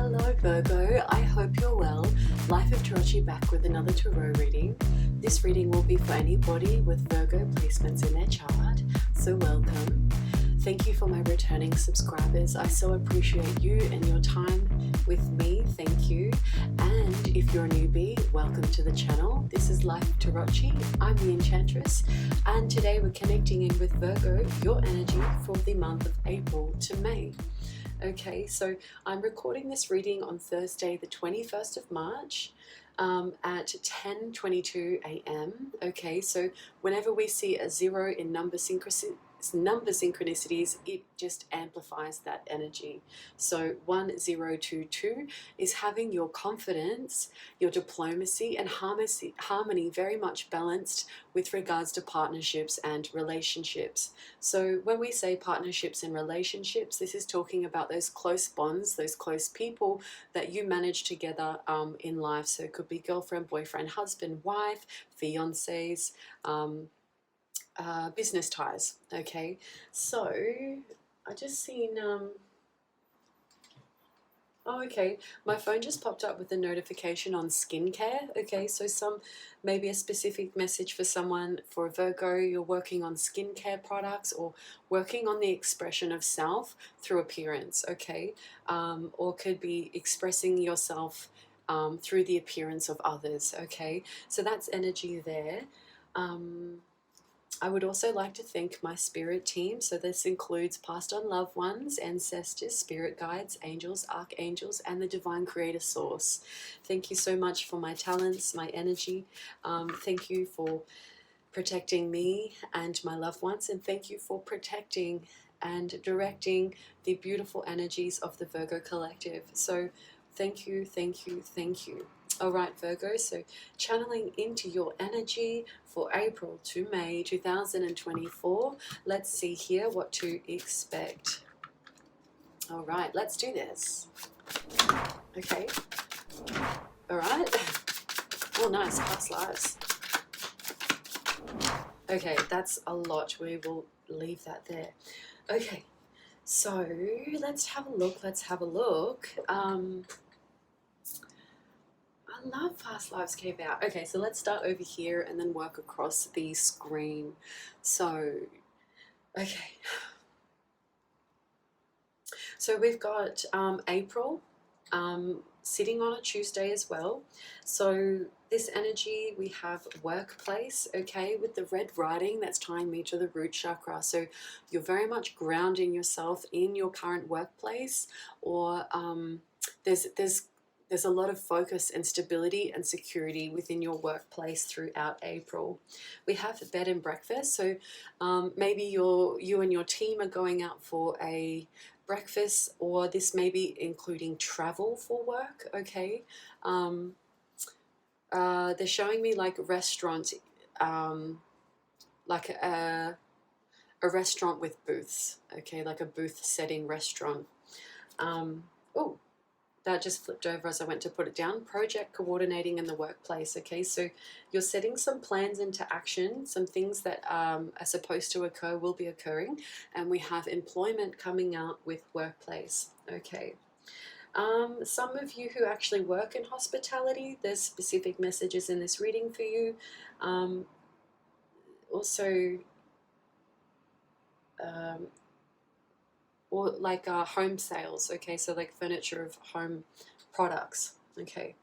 Hello Virgo, I hope you're well. Life of Tarocchi back with another tarot reading. This reading will be for anybody with Virgo placements in their chart, so welcome. Thank you for my returning subscribers. I so appreciate you and your time with me, thank you. And if you're a newbie, welcome to the channel. This is Life of Tarocchi, I'm the Enchantress, and today we're connecting in with Virgo, your energy for the month of April to May. Okay, so I'm recording this reading on Thursday, the 21st of March at 10:22 a.m. Okay, so whenever we see a 0 in number synchronicities, it just amplifies that energy. So 1022 is having your confidence, your diplomacy and harmony very much balanced with regards to partnerships and relationships. So when we say partnerships and relationships, this is talking about those close bonds, those close people that you manage together in life. So it could be girlfriend, boyfriend, husband, wife, fiancés, business ties. Okay, so I just seen oh, okay, my phone just popped up with a notification on skincare. Okay, so maybe a specific message for someone. For Virgo, you're working on skincare products or working on the expression of self through appearance. Okay, or could be expressing yourself through the appearance of others. Okay, so that's energy there. I would also like to thank my spirit team. So this includes passed on loved ones, ancestors, spirit guides, angels, archangels, and the divine creator source. Thank you so much for my talents, my energy. Thank you for protecting me and my loved ones. And thank you for protecting and directing the beautiful energies of the Virgo collective. So thank you, thank you, thank you. All right, Virgo, so channeling into your energy for April to May 2024. Let's see here what to expect. All right, let's do this. Okay. All right. Oh, nice, past lives. Okay, that's a lot. We will leave that there. Okay, so let's have a look. Let's have a look. I love past lives came out. Okay, so let's start over here and then work across the screen. So, okay. So we've got April sitting on a Tuesday as well. So this energy, we have workplace, okay, with the red writing that's tying me to the root chakra. So you're very much grounding yourself in your current workplace, or there's a lot of focus and stability and security within your workplace throughout April. We have bed and breakfast, so maybe you and your team are going out for a breakfast, or this may be including travel for work, okay? They're showing me like restaurant, like a restaurant with booths, okay, like a booth setting restaurant. Oh, that just flipped over as I went to put it down. Project coordinating in the workplace. Okay, so you're setting some plans into action. Some things that are supposed to occur will be occurring. And we have employment coming out with workplace. Okay. Some of you who actually work in hospitality, there's specific messages in this reading for you. Also, or like home sales, okay, so like furniture of home products, okay.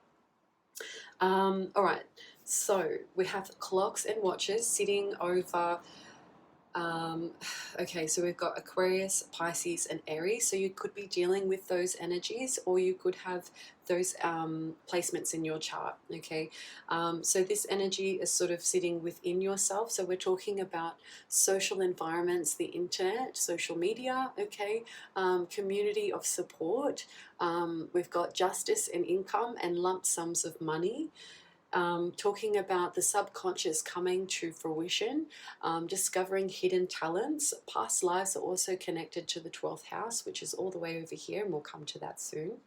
All right, so we have clocks and watches sitting over, okay, so we've got Aquarius, Pisces, and Aries, so you could be dealing with those energies, or you could have those placements in your chart, okay. So this energy is sort of sitting within yourself, so we're talking about social environments, the internet, social media, okay, community of support. We've got justice and income and lump sums of money. Talking about the subconscious coming to fruition, discovering hidden talents. Past lives are also connected to the 12th house, which is all the way over here, and we'll come to that soon.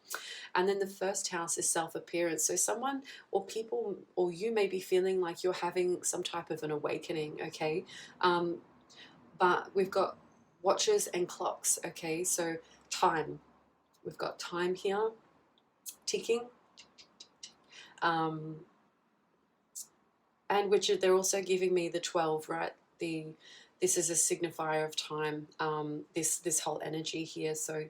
And then the first house is self-appearance. So someone or people or you may be feeling like you're having some type of an awakening, okay? But we've got watches and clocks, okay? So time. We've got time here. ticking. And which they're also giving me the 12, right? This is a signifier of time, this whole energy here. So,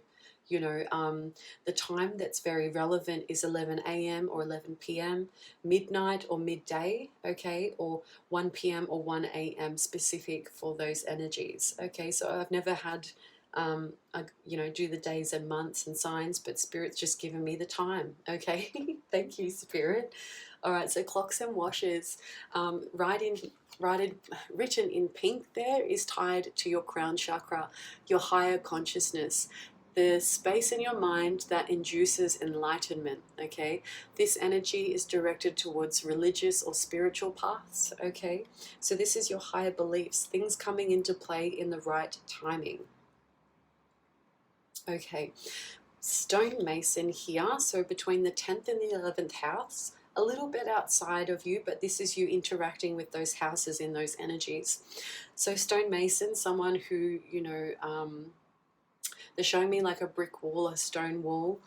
you know, the time that's very relevant is 11 a.m. or 11 p.m., midnight or midday, okay, or 1 p.m. or 1 a.m. specific for those energies, okay? So I've never had, you know, do the days and months and signs, but Spirit's just given me the time, okay? Thank you, Spirit. All right, so clocks and washes, written in pink there is tied to your crown chakra, your higher consciousness, the space in your mind that induces enlightenment, okay? This energy is directed towards religious or spiritual paths, okay? So this is your higher beliefs, things coming into play in the right timing. Okay, stonemason here, so between the 10th and the 11th house, a little bit outside of you, but this is you interacting with those houses in those energies. So stonemason, someone who, you know, they're showing me like a brick wall, a stone wall,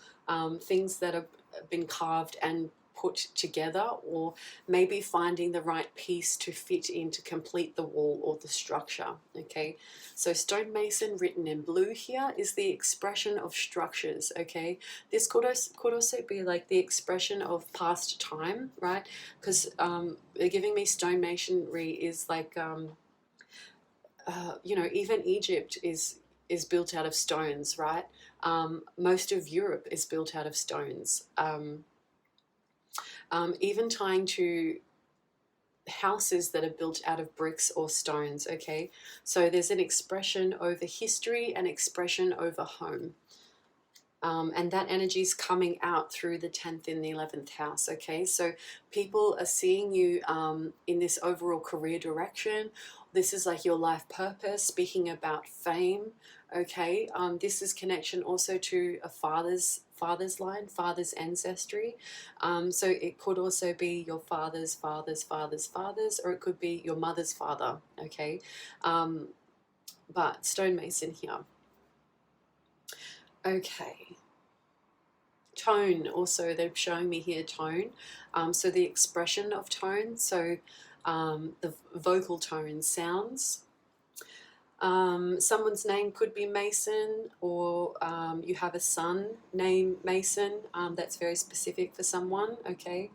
things that have been carved and put together, or maybe finding the right piece to fit in to complete the wall or the structure, okay? So stonemason written in blue here is the expression of structures, okay? This could also be like the expression of past time, right? Because they're giving me stonemasonry is like, you know, even Egypt is built out of stones, right? Most of Europe is built out of stones. Even tying to houses that are built out of bricks or stones, okay? So there's an expression over history and expression over home. And that energy is coming out through the 10th and the 11th house, okay? So people are seeing you in this overall career direction. This is like your life purpose, speaking about fame, okay? This is connection also to a father's line, father's ancestry. So it could also be your father's father's father's father's, or it could be your mother's father, okay? But stonemason here. Okay. Tone also, they're showing me here tone. So the expression of tone, so the vocal tone sounds. Someone's name could be Mason, or you have a son named Mason. That's very specific for someone, okay?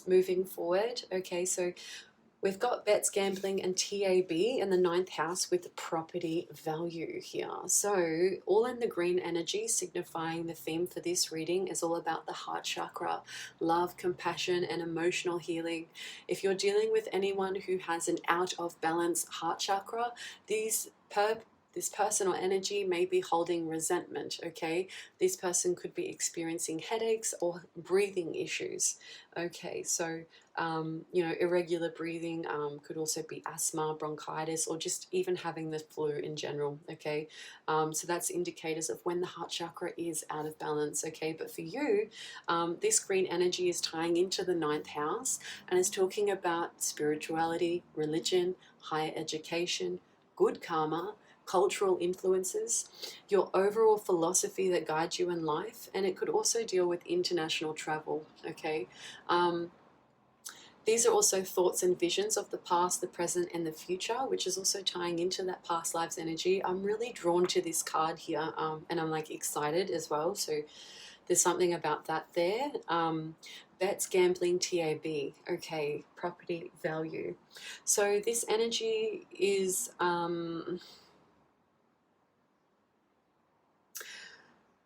Moving forward, okay, so we've got bets, gambling, and TAB in the 9th house with the property value here. So all in the green energy, signifying the theme for this reading is all about the heart chakra, love, compassion, and emotional healing. If you're dealing with anyone who has an out of balance heart chakra, this person or energy may be holding resentment, okay? This person could be experiencing headaches or breathing issues, okay? So you know, irregular breathing could also be asthma, bronchitis, or just even having the flu in general, okay? So that's indicators of when the heart chakra is out of balance, okay? But for you, this green energy is tying into the 9th house and is talking about spirituality, religion, higher education, good karma, cultural influences, your overall philosophy that guides you in life, and it could also deal with international travel, okay? These are also thoughts and visions of the past, the present, and the future, which is also tying into that past lives energy. I'm really drawn to this card here, and I'm like excited as well. So there's something about that there. Bets, gambling, TAB. Okay, property value. So this energy is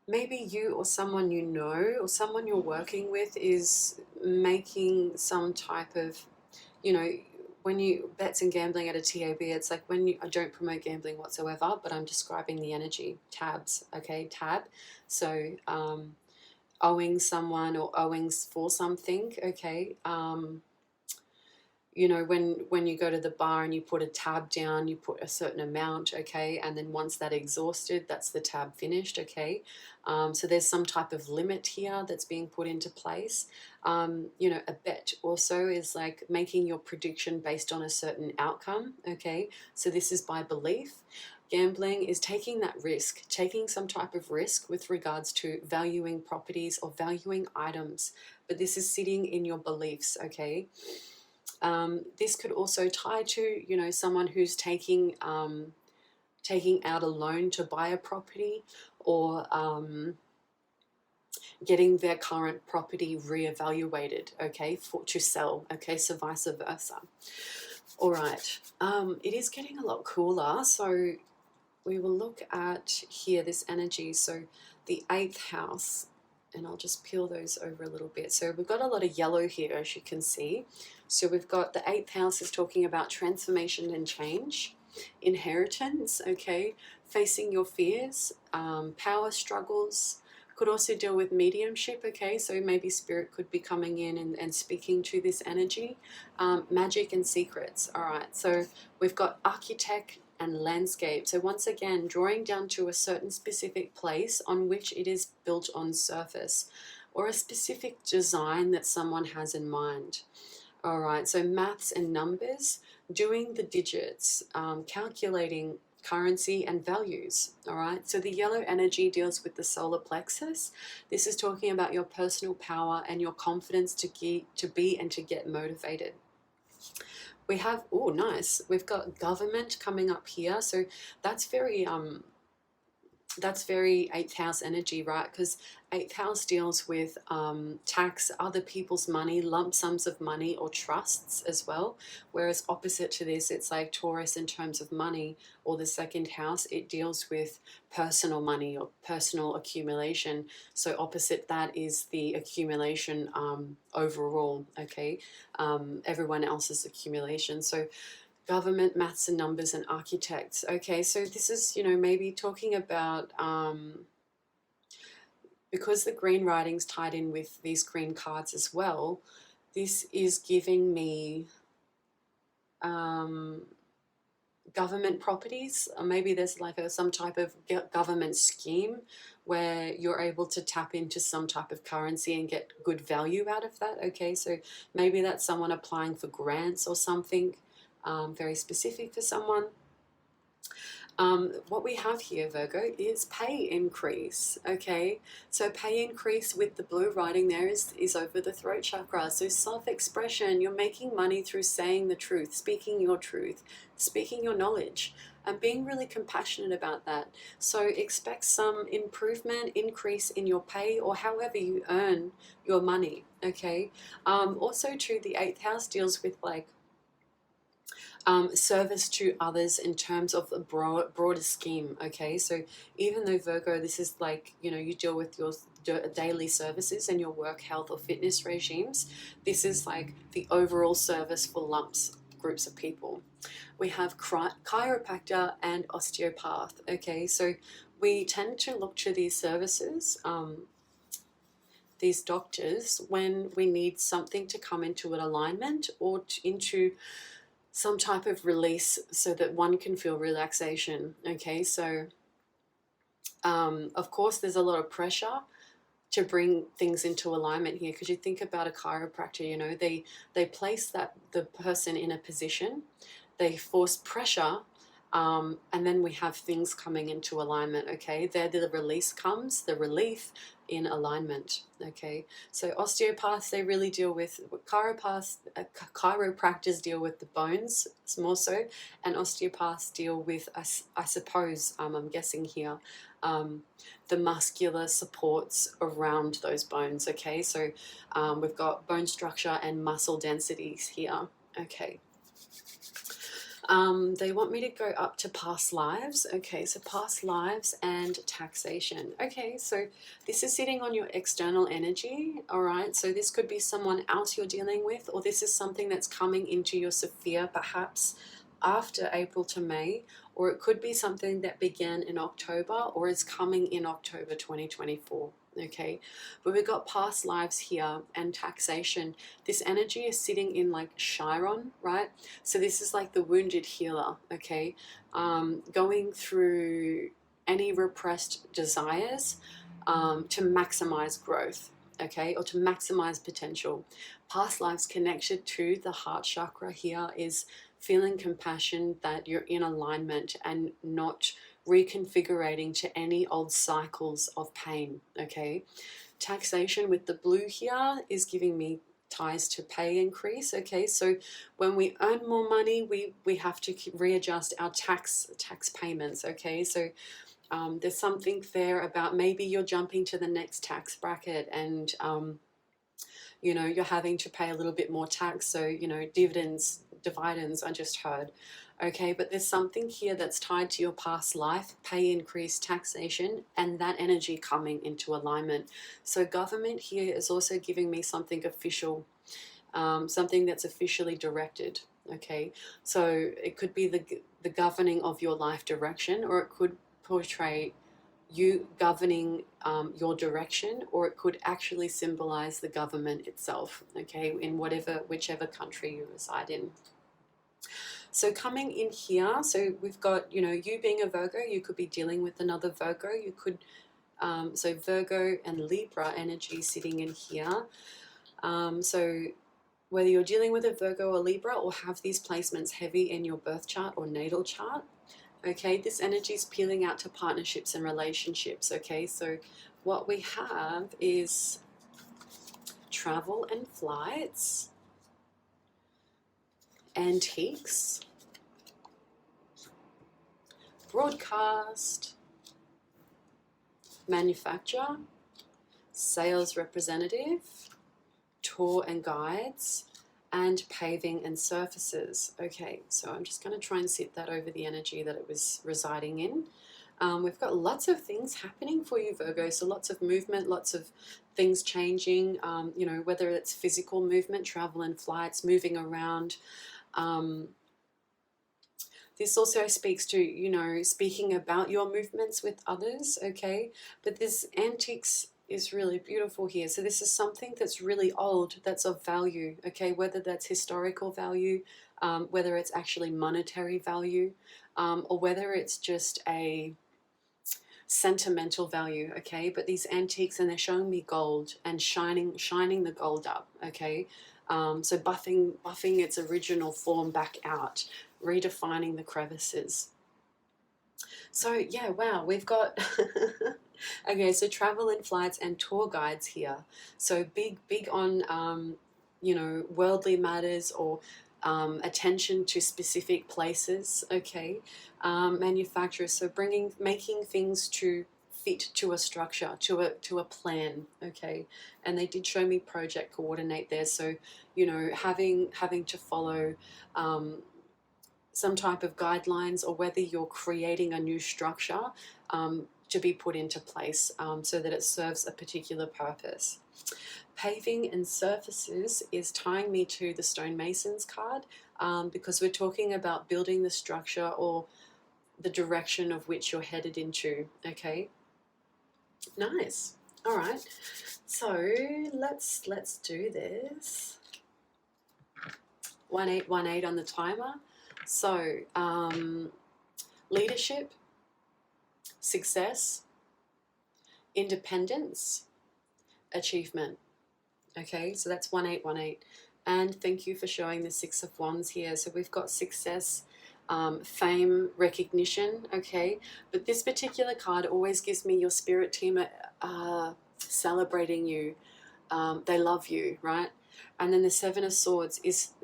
maybe you or someone you know or someone you're working with is making some type of, you know, when you bets and gambling at a TAB, it's like when you, I don't promote gambling whatsoever, but I'm describing the energy. Tabs, okay, tab. So owing someone or owing for something, okay. You know, when you go to the bar and you put a tab down, you put a certain amount, okay, and then once that exhausted, that's the tab finished, okay. So there's some type of limit here that's being put into place. You know, a bet also is like making your prediction based on a certain outcome, okay. So this is by belief. Gambling is taking that risk, taking some type of risk with regards to valuing properties or valuing items. But this is sitting in your beliefs, okay? This could also tie to, you know, someone who's taking out a loan to buy a property, or getting their current property reevaluated, okay, to sell, okay, so vice versa. All right, it is getting a lot cooler, so we will look at here this energy. So the 8th house, and I'll just peel those over a little bit. So we've got a lot of yellow here, as you can see. So we've got the 8th house is talking about transformation and change, inheritance, okay, facing your fears, power struggles. Could also deal with mediumship, okay, so maybe spirit could be coming in and speaking to this energy. Magic and secrets. All right, so we've got architect and landscape. So once again, drawing down to a certain specific place on which it is built on surface, or a specific design that someone has in mind. All right, so maths and numbers, doing the digits, calculating currency and values. All right, so the yellow energy deals with the solar plexus. This is talking about your personal power and your confidence to be and to get motivated. We have, oh nice, we've got government coming up here. So that's very 8th house energy, right? Because 8th house deals with tax, other people's money, lump sums of money, or trusts as well. Whereas opposite to this, it's like Taurus in terms of money, or the 2nd house, it deals with personal money or personal accumulation. So opposite that is the accumulation overall, okay? Everyone else's accumulation. So government, maths and numbers, and architects. Okay, so this is, you know, maybe talking about, because the green writing's tied in with these green cards as well, this is giving me government properties. Or maybe there's like some type of government scheme where you're able to tap into some type of currency and get good value out of that. Okay, so maybe that's someone applying for grants or something. Very specific for someone. What we have here, Virgo, is pay increase, okay? So pay increase with the blue writing there is over the throat chakra. So self-expression, you're making money through saying the truth, speaking your knowledge, and being really compassionate about that. So expect some improvement, increase in your pay, or however you earn your money, okay? Also too, the 8th house deals with like service to others in terms of a broader scheme, okay? So even though Virgo, this is like, you know, you deal with your daily services and your work, health, or fitness regimes, this is like the overall service for groups of people. We have chiropractor and osteopath, okay? So we tend to look to these services, these doctors, when we need something to come into an alignment or into some type of release so that one can feel relaxation, okay? So, of course, there's a lot of pressure to bring things into alignment here, because you think about a chiropractor, you know, they place the person in a position, they force pressure, and then we have things coming into alignment, okay? There the release comes, the relief in alignment, okay? So osteopaths, they really deal with, chiropractors deal with the bones more so, and osteopaths deal with, I suppose, I'm guessing here, the muscular supports around those bones, okay? So we've got bone structure and muscle densities here, okay? They want me to go up to past lives. Okay, so past lives and taxation. Okay, so this is sitting on your external energy, all right? So this could be someone else you're dealing with, or this is something that's coming into your sphere perhaps after April to May, or it could be something that began in October or is coming in October 2024. Okay, but we've got past lives here and taxation. This energy is sitting in like Chiron, right? So this is like the wounded healer, okay? Going through any repressed desires to maximize growth, okay, or to maximize potential. Past lives connected to the heart chakra here is feeling compassion that you're in alignment and not reconfigurating to any old cycles of pain, okay? Taxation with the blue here is giving me ties to pay increase, okay? So when we earn more money, we have to readjust our tax payments, okay? So there's something there about maybe you're jumping to the next tax bracket and you know, you're having to pay a little bit more tax. So, you know, dividends, I just heard. Okay, but there's something here that's tied to your past life, pay increase, taxation, and that energy coming into alignment. So government here is also giving me something official, something that's officially directed. Okay, so it could be the governing of your life direction, or it could portray you governing your direction, or it could actually symbolize the government itself, okay, in whichever country you reside in. So coming in here, so we've got, you know, you being a Virgo, you could be dealing with another Virgo. You could, so Virgo and Libra energy sitting in here. So whether you're dealing with a Virgo or Libra, or have these placements heavy in your birth chart or natal chart, okay, this energy is peeling out to partnerships and relationships, okay? So what we have is travel and flights, antiques, broadcast, manufacture, sales representative, tour and guides, and paving and surfaces. Okay, so I'm just going to try and sit that over the energy that it was residing in. We've got lots of things happening for you, Virgo, so lots of movement, lots of things changing, you know, whether it's physical movement, travel and flights, moving around. This also speaks to, you know, speaking about your movements with others, okay? But this antiques is really beautiful here. So this is something that's really old, that's of value, okay? Whether that's historical value, whether it's actually monetary value, or whether it's just a sentimental value, okay? But these antiques, and they're showing me gold and shining the gold up, okay? So buffing its original form back out, redefining the crevices. So yeah, wow, we've got okay, so travel and flights and tour guides here. So big on you know, worldly matters, or attention to specific places, okay? Manufacturers, so making things to fit to a structure, to a plan, okay? And they did show me project coordinate there, so, you know, having to follow some type of guidelines, or whether you're creating a new structure to be put into place so that it serves a particular purpose. Paving and surfaces is tying me to the stonemasons card, because we're talking about building the structure or the direction of which you're headed into, okay? Nice. All right. So let's do this. 1818 on the timer. So leadership, success, independence, achievement. Okay, so that's 1818. And thank you for showing the Six of Wands here. So we've got success, fame, recognition, okay? But this particular card always gives me your spirit team celebrating you. They love you, right? And then the Seven of Swords is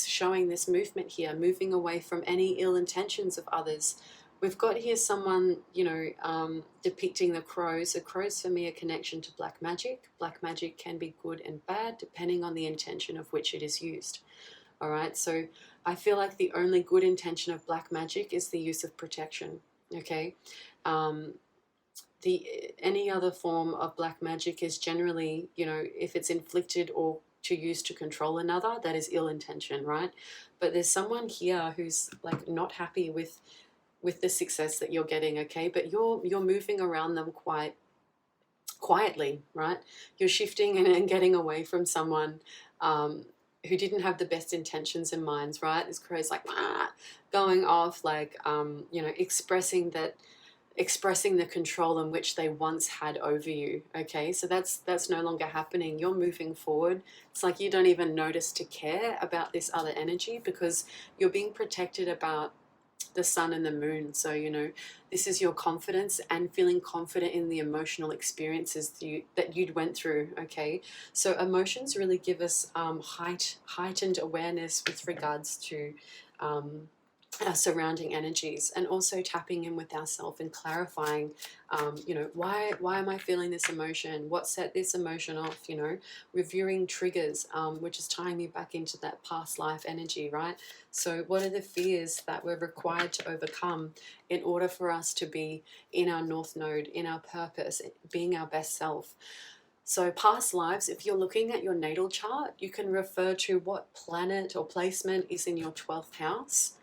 showing this movement here, moving away from any ill intentions of others. We've got here someone, you know, depicting the crows. So crows for me are connection to black magic. Black magic can be good and bad depending on the intention of which it is used. All right, so I feel like the only good intention of black magic is the use of protection, okay? Any other form of black magic is generally, you know, if it's inflicted or to use to control another, that is ill intention, right? But there's someone here who's like not happy with the success that you're getting, okay? But you're moving around them quite quietly, right? You're shifting and getting away from someone who didn't have the best intentions in mind, right? This crow's like going off, like you know, expressing that expressing the control in which they once had over you. Okay, so that's no longer happening. You're moving forward. It's like you don't even notice to care about this other energy because you're being protected about the sun and the moon. So, you know, this is your confidence and feeling confident in the emotional experiences that you'd went through. Okay, so emotions really give us heightened awareness with regards to our surrounding energies, and also tapping in with ourselves and clarifying, you know, why am I feeling this emotion? What set this emotion off? You know, reviewing triggers, which is tying me back into that past life energy, right? So what are the fears that we're required to overcome in order for us to be in our North Node, in our purpose, being our best self? So past lives, if you're looking at your natal chart, you can refer to what planet or placement is in your 12th house.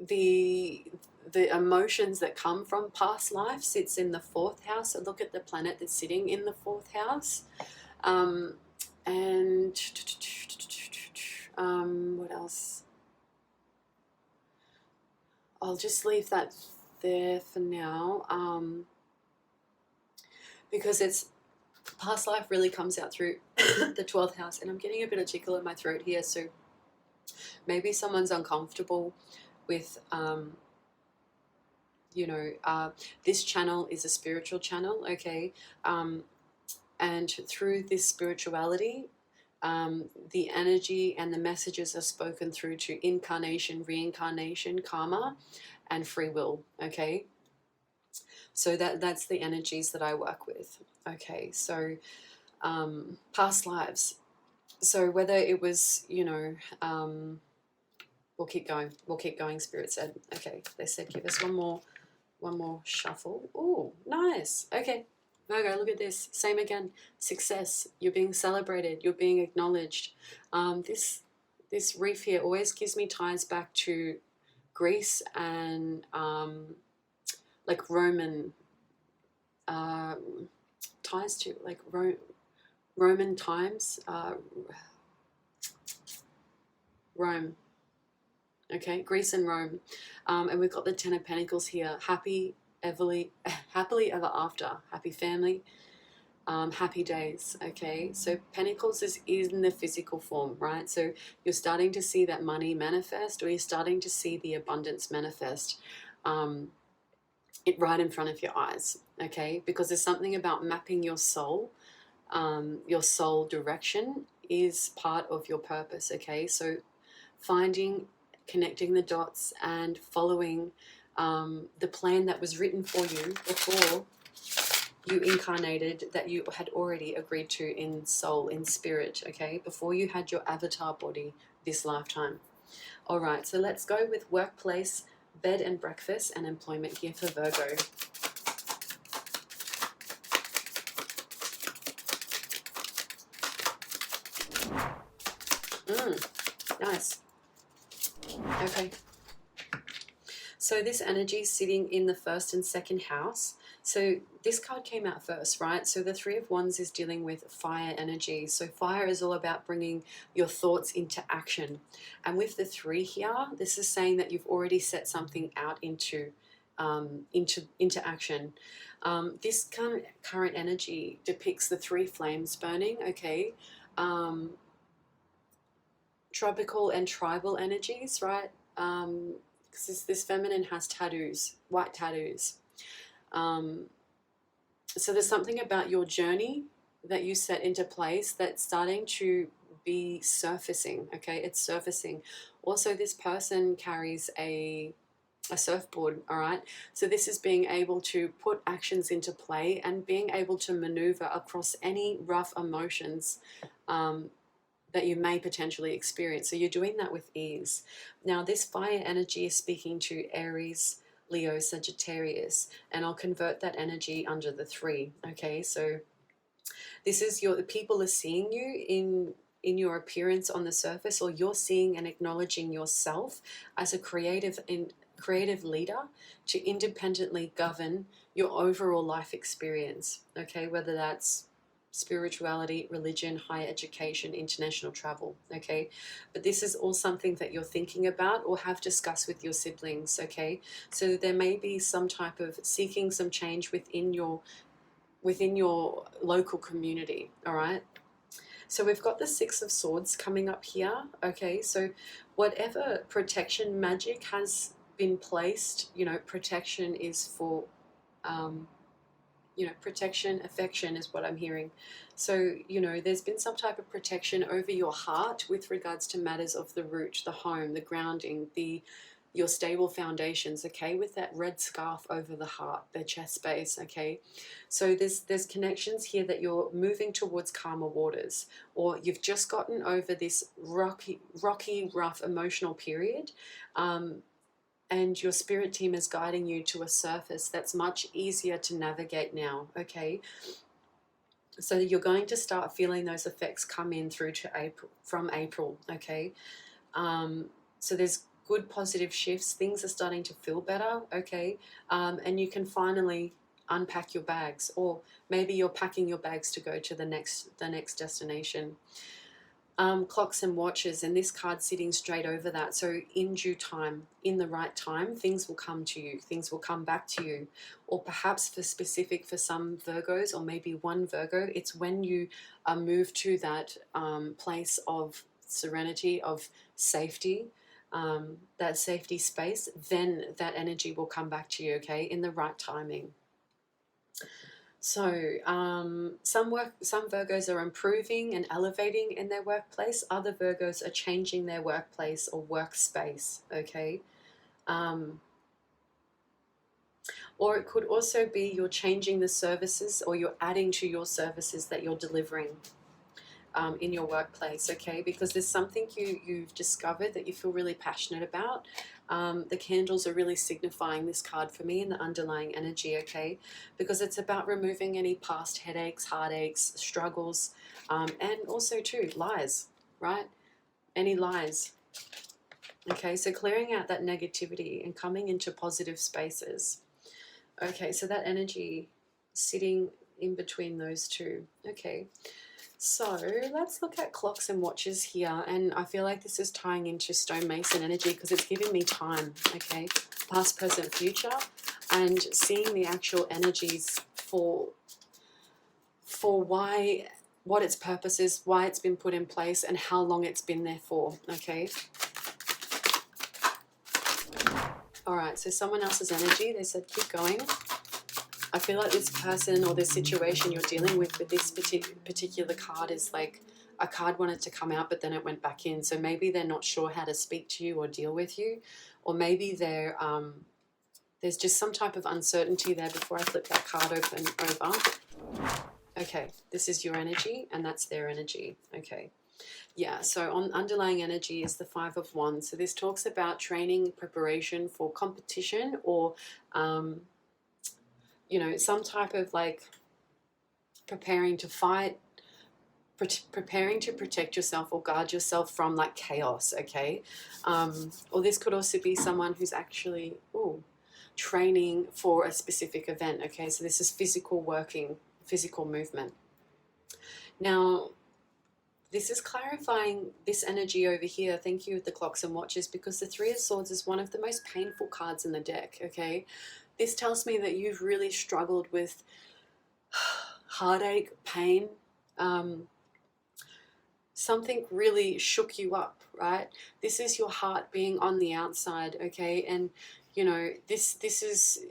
The emotions that come from past life sits in the 4th house. So look at the planet that's sitting in the 4th house. And what else? I'll just leave that there for now, because it's past life really comes out through the 12th house, and I'm getting a bit of tickle in my throat here, so maybe someone's uncomfortable with, you know, this channel is a spiritual channel, okay? And through this spirituality, the energy and the messages are spoken through to incarnation, reincarnation, karma, and free will, okay? So that's the energies that I work with, okay? So past lives. So whether it was, you know, we'll keep going, Spirit said. Okay, they said give us one more shuffle. Oh, nice. Okay, Virgo, look at this. Same again. Success. You're being celebrated. You're being acknowledged. This reef here always gives me ties back to Greece and like Roman ties to like Roman times. Rome. Okay, Greece and Rome. And we've got the Ten of Pentacles here. Happily ever after. Happy family. Happy days. Okay, so Pentacles is in the physical form, right? So you're starting to see that money manifest, or you're starting to see the abundance manifest it right in front of your eyes. Okay, because there's something about mapping your soul direction is part of your purpose. Okay, so connecting the dots and following the plan that was written for you before you incarnated, that you had already agreed to in soul, in spirit, okay, before you had your avatar body this lifetime. All right, so let's go with workplace, bed and breakfast, and employment here for Virgo. Nice. Okay. So this energy is sitting in the 1st and 2nd house. So this card came out first, right? So the 3 of Wands is dealing with fire energy. So fire is all about bringing your thoughts into action. And with the 3 here, this is saying that you've already set something out into action. This current energy depicts the 3 flames burning, okay? Tropical and tribal energies, right? Because this feminine has tattoos, white tattoos. So there's something about your journey that you set into place that's starting to be surfacing, okay? It's surfacing. Also, this person carries a surfboard, all right? So this is being able to put actions into play and being able to maneuver across any rough emotions that you may potentially experience. So you're doing that with ease. Now, this fire energy is speaking to Aries, Leo, Sagittarius, and I'll convert that energy under the 3. Okay, so this is people are seeing you in your appearance on the surface, or you're seeing and acknowledging yourself as a creative leader to independently govern your overall life experience. Okay, whether that's spirituality, religion, higher education, international travel, okay? But this is all something that you're thinking about or have discussed with your siblings, okay? So there may be some type of seeking some change within your local community, all right? So we've got the Six of Swords coming up here, okay? So whatever protection magic has been placed, you know, protection is for, you know, protection, affection is what I'm hearing. So, you know, there's been some type of protection over your heart with regards to matters of the root, the home, the grounding, your stable foundations, okay, with that red scarf over the heart, the chest space, okay? So there's connections here that you're moving towards calmer waters, or you've just gotten over this rocky, rough emotional period, and your spirit team is guiding you to a surface that's much easier to navigate now, okay? So you're going to start feeling those effects come in through to April, okay? So there's good positive shifts. Things are starting to feel better, okay? And you can finally unpack your bags, or maybe you're packing your bags to go to the next destination. Clocks and watches, and this card sitting straight over that. So in due time, in the right time, things will come to you, things will come back to you. Or perhaps for some Virgos, or maybe one Virgo, it's when you move to that place of serenity, of safety, that safety space, then that energy will come back to you, okay, in the right timing. So some Virgos are improving and elevating in their workplace. Other Virgos are changing their workplace or workspace, okay? Or it could also be you're changing the services, or you're adding to your services that you're delivering in your workplace, okay? Because there's something you've discovered that you feel really passionate about. The candles are really signifying this card for me in the underlying energy, okay? Because it's about removing any past headaches, heartaches, struggles, and also too lies, right? Any lies. Okay, so clearing out that negativity and coming into positive spaces. Okay, so that energy sitting in between those two. Okay. So let's look at clocks and watches here, and I feel like this is tying into stonemason energy because it's giving me time, okay, past, present, future, and seeing the actual energies for what its purpose is, why it's been put in place, and how long it's been there for, okay. All right, so someone else's energy, they said keep going. I feel like this person or this situation you're dealing with this particular card is like a card wanted to come out, but then it went back in. So maybe they're not sure how to speak to you or deal with you, or maybe there's just some type of uncertainty there. Before I flip that card over. Okay, this is your energy, and that's their energy. Okay. Yeah, so on underlying energy is the Five of Wands. So this talks about training, preparation for competition, or you know, some type of like preparing to fight, preparing to protect yourself or guard yourself from like chaos, okay? Or this could also be someone who's actually training for a specific event, okay? So this is physical working, physical movement. Now, this is clarifying this energy over here. Thank you with the clocks and watches, because the Three of Swords is one of the most painful cards in the deck, okay? This tells me that you've really struggled with heartache, pain. Something really shook you up, right? This is your heart being on the outside, okay? And, you know, this is,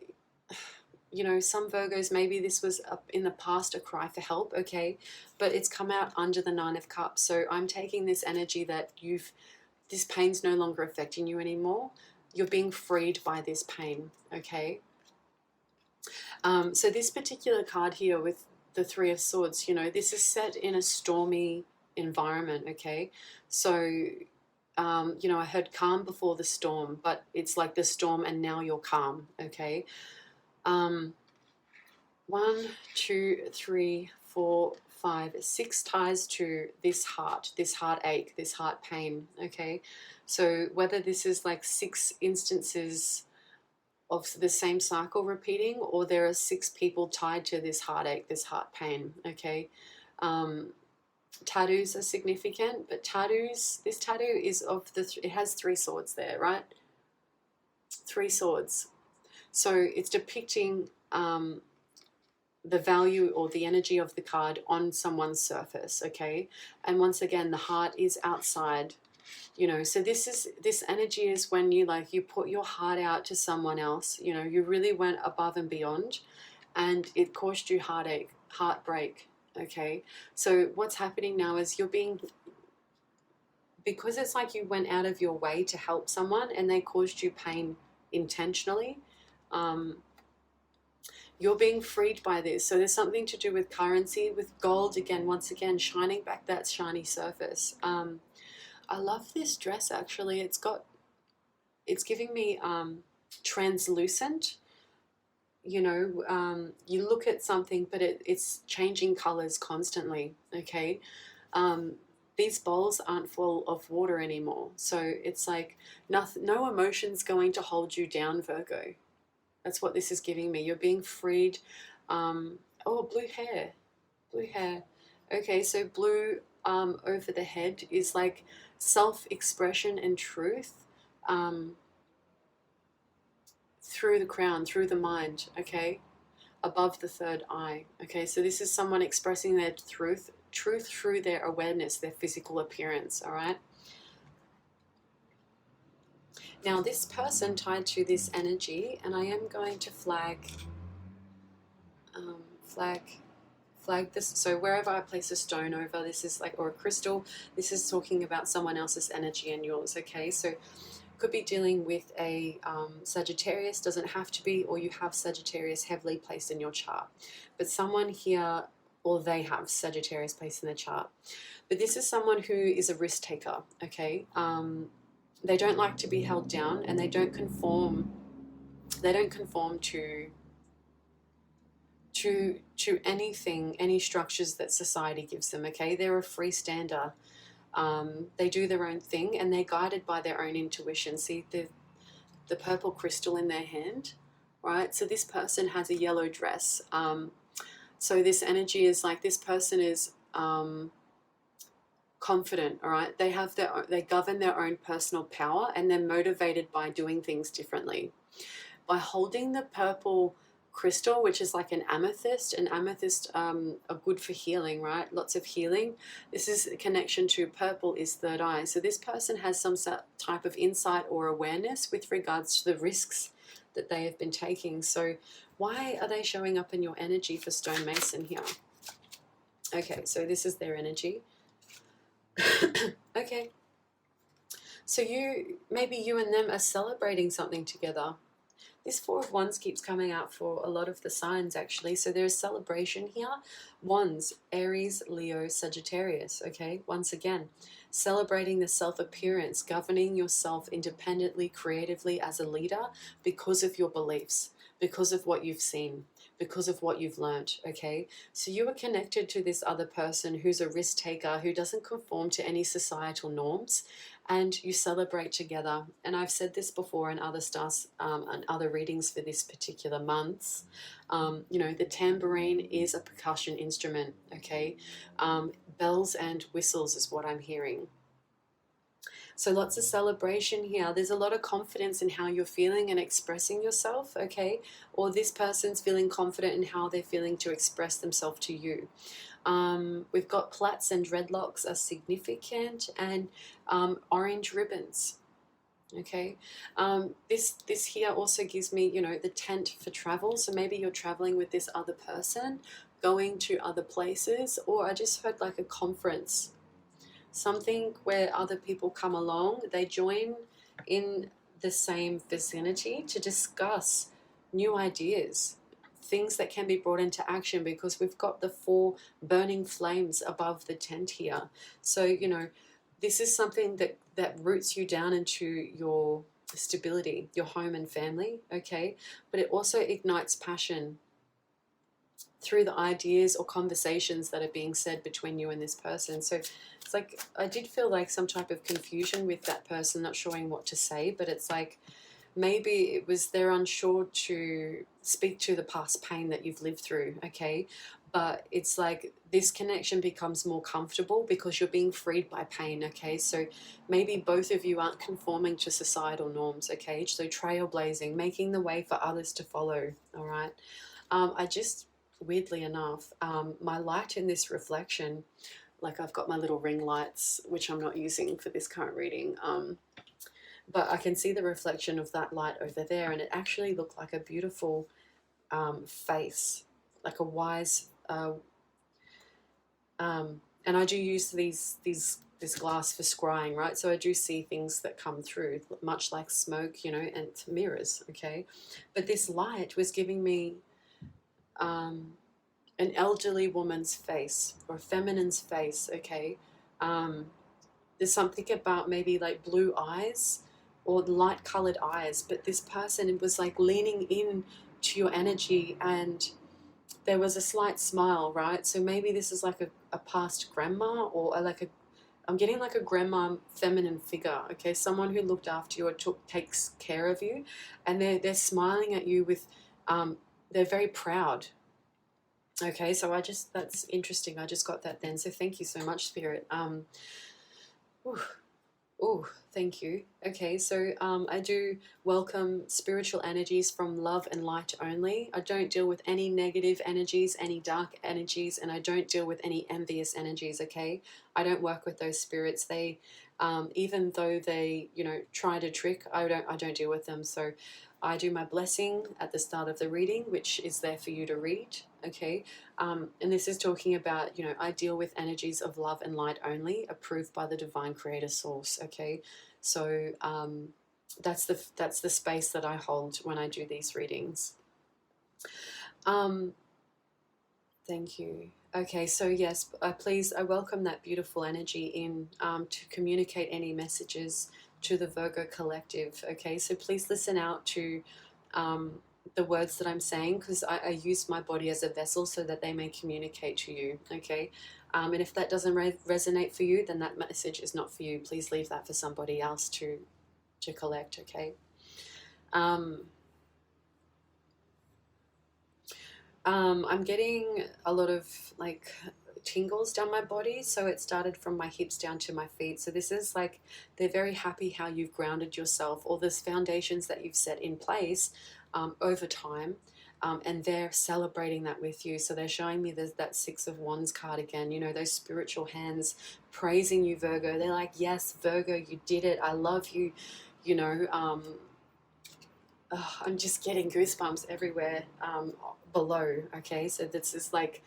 you know, some Virgos, maybe this was up in the past a cry for help, okay? But it's come out under the Nine of Cups. So I'm taking this energy that this pain's no longer affecting you anymore. You're being freed by this pain, okay? So this particular card here with the Three of Swords, you know, this is set in a stormy environment, okay? So, you know, I heard calm before the storm, but it's like the storm and now you're calm, okay? 1, 2, 3, 4, 5, 6 ties to this heartache, this heart pain, okay? So whether this is like 6 instances of the same cycle repeating, or there are 6 people tied to this heartache, this heart pain, okay? Tattoos are significant, but this tattoo is of it has 3 swords there, right? 3 swords. So it's depicting the value or the energy of the card on someone's surface, okay? And once again, the heart is outside, you know. So this energy is when you put your heart out to someone else, you know, you really went above and beyond, and it caused you heartache, heartbreak, okay? So what's happening now is because it's like you went out of your way to help someone and they caused you pain intentionally, you're being freed by this. So there's something to do with currency, with gold, again, once again, shining back that shiny surface. I love this dress, actually. It's giving me translucent, you know. You look at something, but it's changing colors constantly, okay? These bowls aren't full of water anymore. So it's like no emotion's going to hold you down, Virgo. That's what this is giving me. You're being freed. Oh, blue hair. Blue hair. Okay, so blue over the head is like self-expression and truth through the crown, through the mind, okay? Above the third eye. Okay, so this is someone expressing their truth through their awareness, their physical appearance, all right? Now, this person tied to this energy, and I am going to flag this. So wherever I place a stone over, this is like, or a crystal, this is talking about someone else's energy and yours, okay? So could be dealing with a Sagittarius, doesn't have to be, or you have Sagittarius heavily placed in your chart. But someone here, or they have Sagittarius placed in their chart. But this is someone who is a risk taker, okay? They don't like to be held down, and they don't conform to anything, any structures that society gives them, okay? They're a freestander. They do their own thing, and they're guided by their own intuition. See the purple crystal in their hand, right? So this person has a yellow dress. So this energy is like, this person is confident, all right? They govern their own personal power, and they're motivated by doing things differently. By holding the purple crystal, which is like an amethyst are good for healing, right? Lots of healing. This is a connection to purple is third eye. So this person has some type of insight or awareness with regards to the risks that they have been taking. So why are they showing up in your energy for stonemason here? Okay, so this is their energy. Okay, so maybe you and them are celebrating something together. This Four of Wands keeps coming out for a lot of the signs, actually. So there's celebration here. Wands, Aries, Leo, Sagittarius, okay? Once again, celebrating the self-appearance, governing yourself independently, creatively as a leader because of your beliefs, because of what you've seen, because of what you've learned, okay? So you are connected to this other person who's a risk taker, who doesn't conform to any societal norms, and you celebrate together. And I've said this before in other stars and other readings for this particular month. You know, the tambourine is a percussion instrument, okay? Bells and whistles is what I'm hearing. So lots of celebration here. There's a lot of confidence in how you're feeling and expressing yourself, okay? Or this person's feeling confident in how they're feeling to express themselves to you. We've got plaits and dreadlocks are significant, and orange ribbons. Okay, this here also gives me, you know, the tent for travel. So maybe you're traveling with this other person, going to other places, or I just heard like a conference, something where other people come along, they join in the same vicinity to discuss new ideas, things that can be brought into action, because we've got the 4 burning flames above the tent here. So, you know, this is something that roots you down into your stability, your home and family, okay? But it also ignites passion through the ideas or conversations that are being said between you and this person. So it's like, I did feel like some type of confusion with that person not showing what to say, but it's like, maybe it was they're unsure to speak to the past pain that you've lived through, okay? but it's like this connection becomes more comfortable because you're being freed by pain, okay? So maybe both of you aren't conforming to societal norms, okay? So trailblazing, making the way for others to follow, all right? I just, weirdly enough, my light in this reflection, like I've got my little ring lights, which I'm not using for this current reading, but I can see the reflection of that light over there, and it actually looked like a beautiful face, like a wise, and I do use this glass for scrying, right? So I do see things that come through, much like smoke, you know, and mirrors, okay? But this light was giving me an elderly woman's face or a feminine's face, okay? There's something about maybe like blue eyes or light colored eyes, but this person was like leaning in to your energy, and there was a slight smile, right? So maybe this is like a past grandma, or like a, I'm getting like a grandma feminine figure, okay? Someone who looked after you or takes care of you, and they're smiling at you with, they're very proud. Okay, so that's interesting. I just got that then. So thank you so much, Spirit. Oh, thank you. Okay, so I do welcome spiritual energies from love and light only. I don't deal with any negative energies, any dark energies, and I don't deal with any envious energies, okay? I don't work with those spirits. They, even though they, you know, try to trick, I don't deal with them. So I do my blessing at the start of the reading, which is there for you to read, okay? And this is talking about, you know, I deal with energies of love and light only, approved by the divine creator source, okay? So that's the space that I hold when I do these readings. Thank you. Okay, so yes, please, I welcome that beautiful energy in to communicate any messages to the Virgo collective, okay? So please listen out to the words that I'm saying, because I use my body as a vessel so that they may communicate to you, okay? And if that doesn't resonate for you, then that message is not for you. Please leave that for somebody else to collect, okay? I'm getting a lot of like tingles down my body, so it started from my hips down to my feet. So this is like, they're very happy how you've grounded yourself, all those foundations that you've set in place over time, and they're celebrating that with you. So they're showing me that Six of Wands card again, you know, those spiritual hands praising you, Virgo. They're like, yes, Virgo, you did it, I love you, you know. I'm just getting goosebumps everywhere below, okay? So this is like,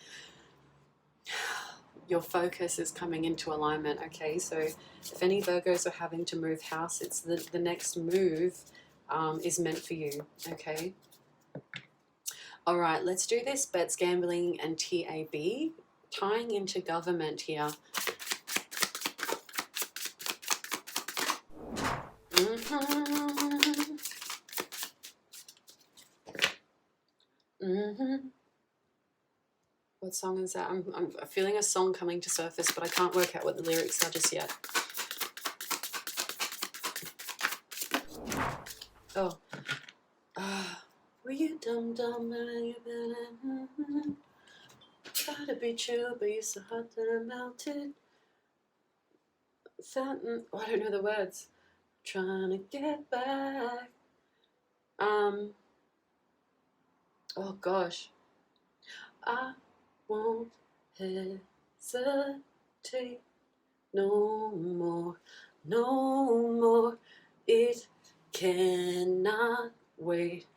your focus is coming into alignment, okay? So if any Virgos are having to move house, it's the next move is meant for you, okay? All right, let's do this. Bets, gambling, and TAB, tying into government here. What song is that? I'm feeling a song coming to surface, but I can't work out what the lyrics are just yet. Oh. Were you dumb? Try to be chill, but you're so hot that I melted. Fountain. Oh, I don't know the words. Trying to get back. Oh gosh. I won't hesitate no more, no more. It cannot wait.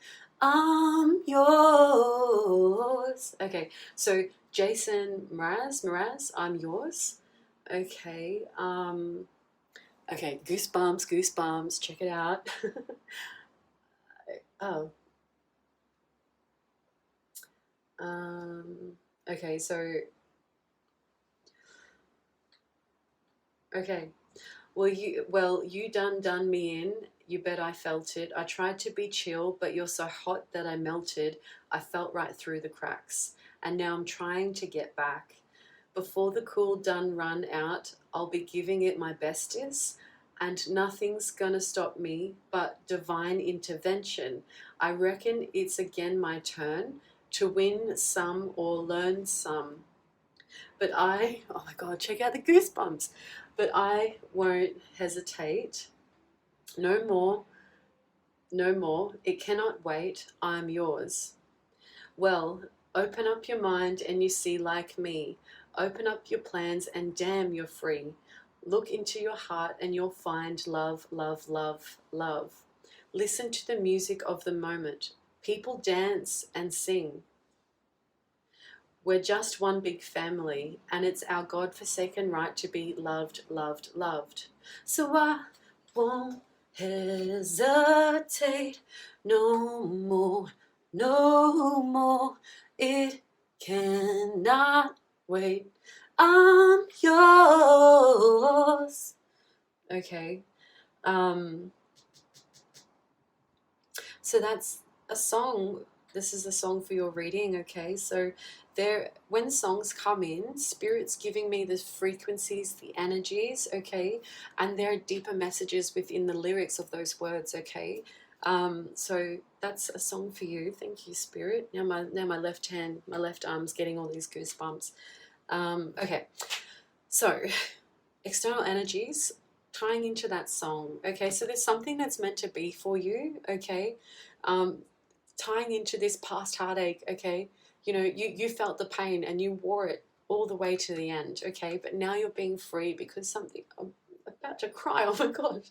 I'm yours. Okay, so Jason Mraz, I'm yours. Okay, okay, goosebumps, check it out. Oh. Okay, so okay. Well, you done me in. You bet I felt it. I tried to be chill, but you're so hot that I melted. I felt right through the cracks. And now I'm trying to get back. Before the cool done run out, I'll be giving it my bestest, and nothing's gonna stop me but divine intervention. I reckon it's again my turn. to win some or learn some. But oh my God, check out the goosebumps. But I won't hesitate. No more, no more. It cannot wait. I'm yours. Well, open up your mind and you see like me. Open up your plans and damn, you're free. Look into your heart and you'll find love, love, love, love. Listen to the music of the moment. People dance and sing. We're just one big family, and it's our God-forsaken right to be loved, loved, loved. So I won't hesitate no more, no more. It cannot wait. I'm yours. Okay. So that's a song. This is a song for your reading, okay? So when songs come in, Spirit's giving me the frequencies, the energies, okay? And there are deeper messages within the lyrics of those words, okay? So that's a song for you. Thank you, Spirit. Now my left arm's getting all these goosebumps. Okay, so external energies tying into that song, okay? So there's something that's meant to be for you, okay? Tying into this past heartache, okay? You know, you felt the pain and you wore it all the way to the end, okay? But now you're being free because something, I'm about to cry, oh my God.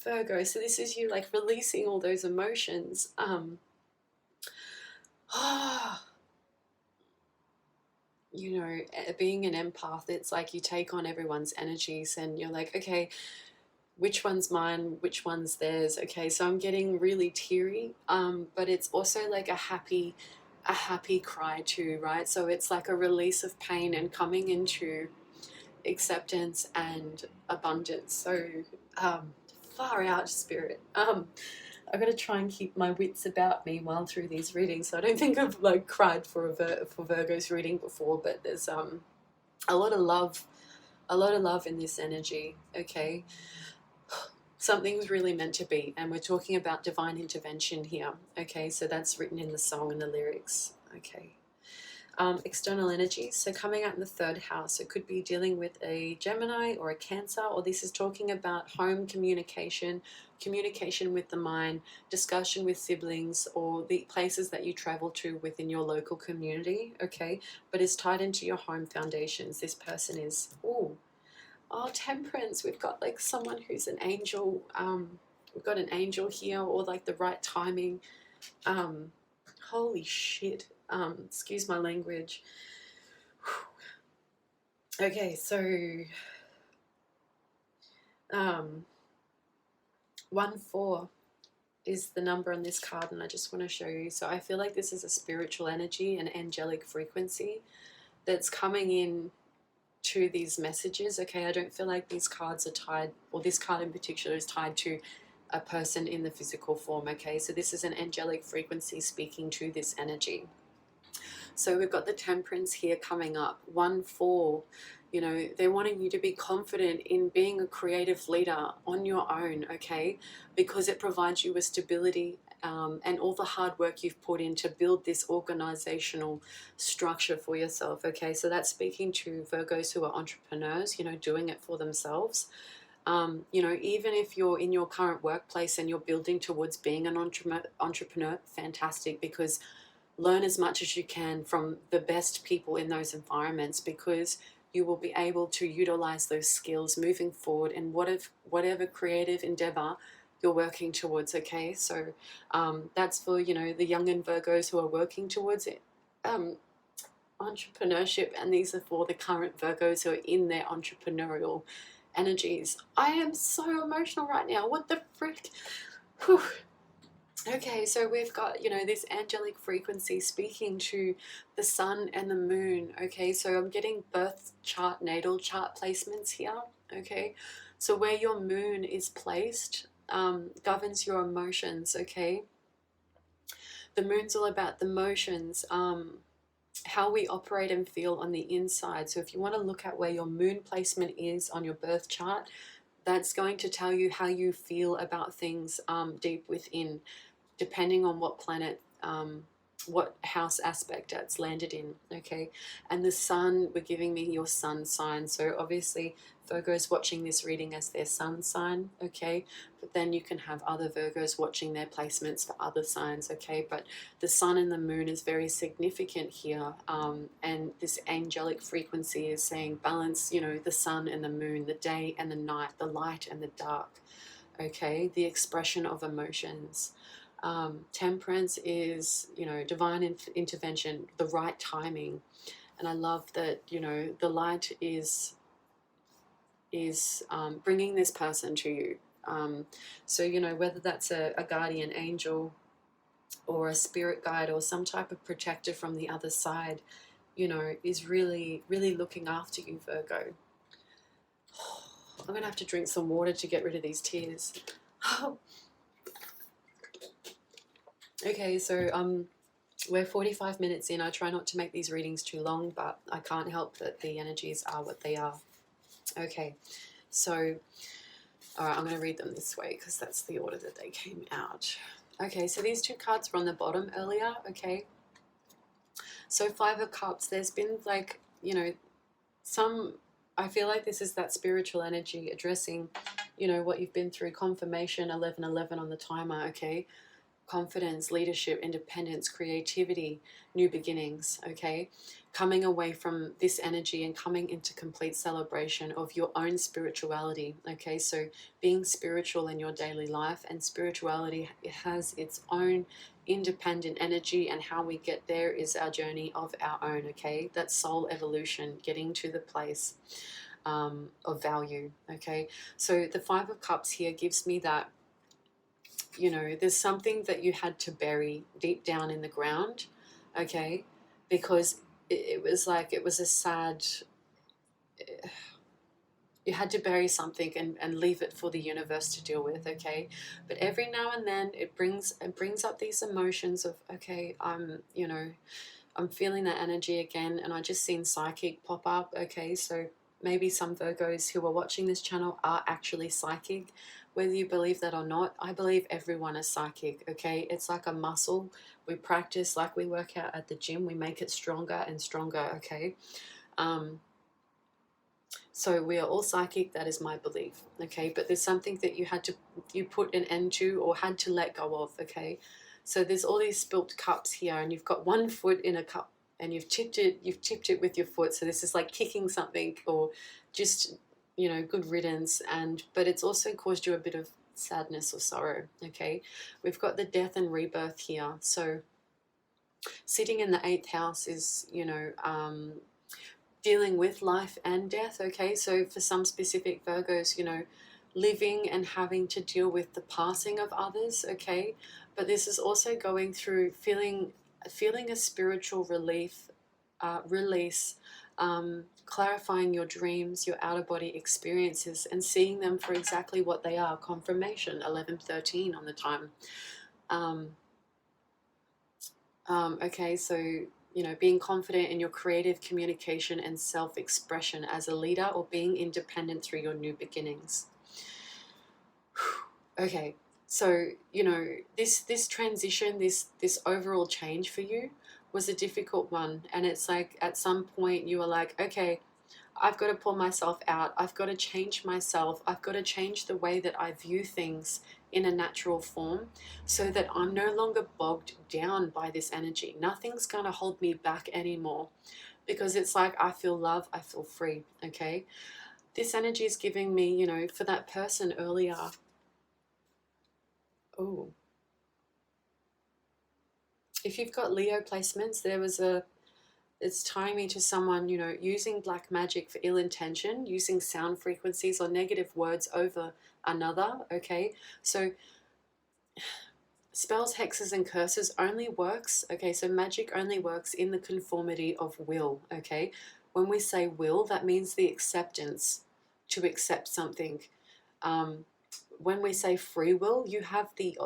Virgo, so this is you like releasing all those emotions. You know, being an empath, it's like you take on everyone's energies and you're like, okay, which one's mine, which one's theirs, okay? So I'm getting really teary, but it's also like a happy cry too, right? So it's like a release of pain and coming into acceptance and abundance. So far out, Spirit. I've got to try and keep my wits about me while through these readings. So I don't think I've like cried for Virgo's reading before, but there's a lot of love in this energy, okay? Something's really meant to be, and we're talking about divine intervention here, okay? So that's written in the song and the lyrics, okay? External energies, so coming out in the third house, it could be dealing with a Gemini or a Cancer, or this is talking about home communication, communication with the mind, discussion with siblings, or the places that you travel to within your local community, okay? But it's tied into your home foundations. This person is, oh, Temperance. We've got like someone who's an angel. We've got an angel here, or like the right timing. Holy shit. Excuse my language. Okay, so 1-4 is the number on this card, and I just want to show you. So I feel like this is a spiritual energy, an angelic frequency that's coming in to these messages, okay? I don't feel like these cards are tied, or this card in particular is tied to a person in the physical form, okay? So this is an angelic frequency speaking to this energy. So we've got the Temperance here coming up. 1-4, you know, they're wanting you to be confident in being a creative leader on your own, okay? Because it provides you with stability and all the hard work you've put in to build this organizational structure for yourself, okay? So that's speaking to Virgos who are entrepreneurs, you know, doing it for themselves. You know, even if you're in your current workplace and you're building towards being an entrepreneur, fantastic, because learn as much as you can from the best people in those environments, because you will be able to utilize those skills moving forward in whatever creative endeavor you're working towards, okay? So that's for, you know, the young and Virgos who are working towards it, entrepreneurship, and these are for the current Virgos who are in their entrepreneurial energies. I am so emotional right now. What the frick? Whew. Okay, so we've got, you know, this angelic frequency speaking to the sun and the moon, okay? So I'm getting birth chart, natal chart placements here, okay? So where your moon is placed governs your emotions, okay? The moon's all about the motions, how we operate and feel on the inside. So if you want to look at where your moon placement is on your birth chart, that's going to tell you how you feel about things deep within, depending on what planet what house aspect it's landed in, okay? And the sun, we're giving me your sun sign. So obviously Virgo's watching this reading as their sun sign, okay? But then you can have other Virgos watching their placements for other signs, okay? But the sun and the moon is very significant here, and this angelic frequency is saying balance, you know, the sun and the moon, the day and the night, the light and the dark, okay? The expression of emotions. Temperance is, you know, divine intervention, the right timing. And I love that, you know, the light is bringing this person to you. So, you know, whether that's a guardian angel or a spirit guide or some type of protector from the other side, you know, is really, really looking after you, Virgo. I'm going to have to drink some water to get rid of these tears. Okay, so we're 45 minutes in. I try not to make these readings too long, but I can't help that the energies are what they are. Okay, so all right, I'm going to read them this way because that's the order that they came out. Okay, so these two cards were on the bottom earlier, okay? So Five of Cups, there's been like, you know, I feel like this is that spiritual energy addressing, you know, what you've been through. Confirmation, 1111 on the timer, okay? Confidence, leadership, independence, creativity, new beginnings, okay? Coming away from this energy and coming into complete celebration of your own spirituality, okay? So being spiritual in your daily life, and spirituality has its own independent energy, and how we get there is our journey of our own, okay? That's soul evolution, getting to the place of value, okay? So the Five of Cups here gives me that, you know, there's something that you had to bury deep down in the ground, okay? Because it was like, it was a sad, you had to bury something and leave it for the universe to deal with, okay? But every now and then it brings up these emotions of, okay, you know, I'm feeling that energy again, and I just seen psychic pop up, okay? So maybe some Virgos who are watching this channel are actually psychic. Whether you believe that or not, I believe everyone is psychic, okay? It's like a muscle. We practice like we work out at the gym. We make it stronger and stronger, okay? So we are all psychic. That is my belief, okay? But there's something that you put an end to or had to let go of, okay? So there's all these spilt cups here, and you've got one foot in a cup, and you've tipped it with your foot. So this is like kicking something, or just, you know, good riddance. But it's also caused you a bit of sadness or sorrow, okay? We've got the death and rebirth here. So sitting in the 8th house is, you know, dealing with life and death, okay? So for some specific Virgos, you know, living and having to deal with the passing of others, okay? But this is also going through feeling a spiritual release, clarifying your dreams, your out-of-body experiences, and seeing them for exactly what they are. Confirmation, 1113 on the time. Okay, so, you know, being confident in your creative communication and self-expression as a leader, or being independent through your new beginnings. Okay, so, you know, this transition, this overall change for you was a difficult one. And it's like at some point you were like, okay, I've got to pull myself out. I've got to change myself. I've got to change the way that I view things in a natural form, so that I'm no longer bogged down by this energy. Nothing's going to hold me back anymore, because it's like I feel love, I feel free, okay? This energy is giving me, you know, for that person earlier. Oh, if you've got Leo placements, it's tying me to someone, you know, using black magic for ill intention, using sound frequencies or negative words over another, okay? So spells, hexes, and curses only works, okay? So magic only works in the conformity of will, okay? When we say will, that means the acceptance to accept something. When we say free will, you have the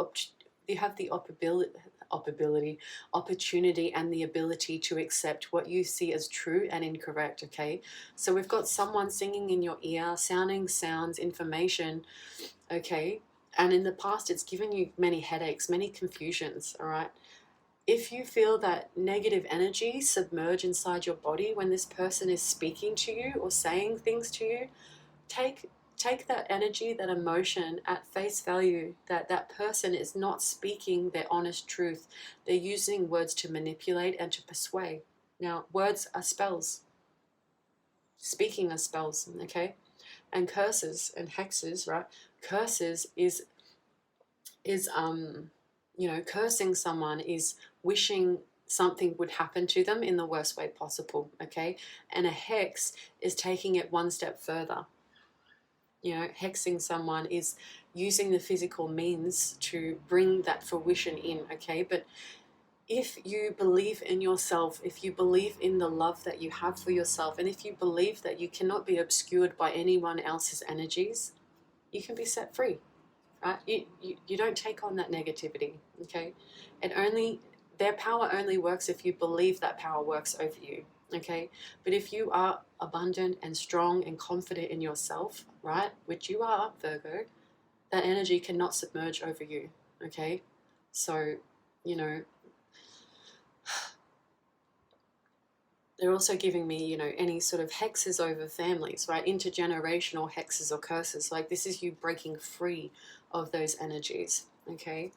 opportunity and the ability to accept what you see as true and incorrect, okay? So we've got someone singing in your ear, sounding sounds, information, okay? And in the past, it's given you many headaches, many confusions, all right? if you feel that negative energy submerge inside your body when this person is speaking to you or saying things to you, take that energy, that emotion at face value, that that person is not speaking their honest truth. They're using words to manipulate and to persuade. Now, words are spells. Speaking are spells, okay? And curses and hexes, right? Curses is you know, cursing someone is wishing something would happen to them in the worst way possible, okay? And a hex is taking it one step further. You know, hexing someone is using the physical means to bring that fruition in, okay? But if you believe in yourself, if you believe in the love that you have for yourself, and if you believe that you cannot be obscured by anyone else's energies, you can be set free. Right? You don't take on that negativity, okay? Their power only works if you believe that power works over you, okay? But if you are abundant and strong and confident in yourself, right, which you are, Virgo, that energy cannot submerge over you, okay? So, you know, they're also giving me, you know, any sort of hexes over families, right? Intergenerational hexes or curses. Like, this is you breaking free of those energies, okay?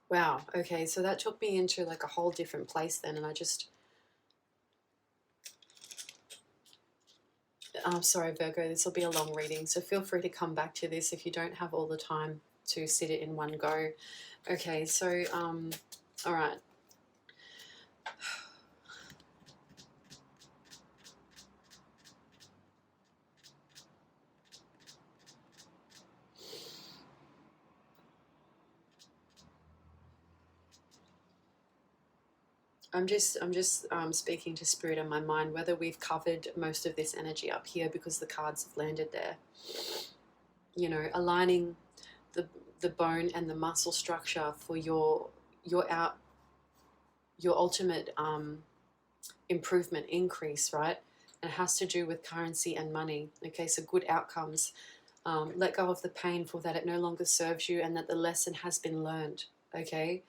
Wow, okay, so that took me into like a whole different place then, and I'm sorry, Virgo, this will be a long reading, so feel free to come back to this if you don't have all the time to sit it in one go. Okay, so, all right. I'm just speaking to Spirit in my mind, whether we've covered most of this energy up here because the cards have landed there. You know, aligning the bone and the muscle structure for your ultimate improvement, increase, right? And it has to do with currency and money. Okay, so good outcomes. Let go of the pain for that it no longer serves you and that the lesson has been learned. Okay.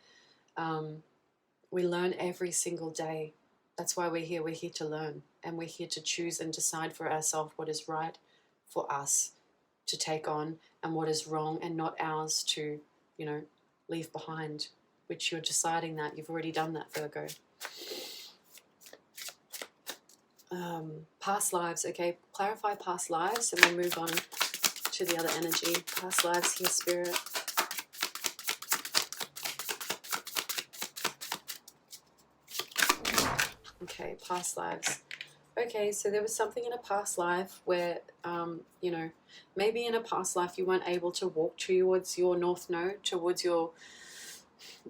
We learn every single day. That's why we're here. We're here to learn, and we're here to choose and decide for ourselves what is right for us to take on and what is wrong and not ours to, you know, leave behind, which you're deciding that. You've already done that, Virgo. Past lives, okay? Clarify past lives and we'll move on to the other energy. Past lives here, Spirit. Okay, past lives. Okay, so there was something in a past life where, you know, maybe in a past life you weren't able to walk towards your North Node, towards your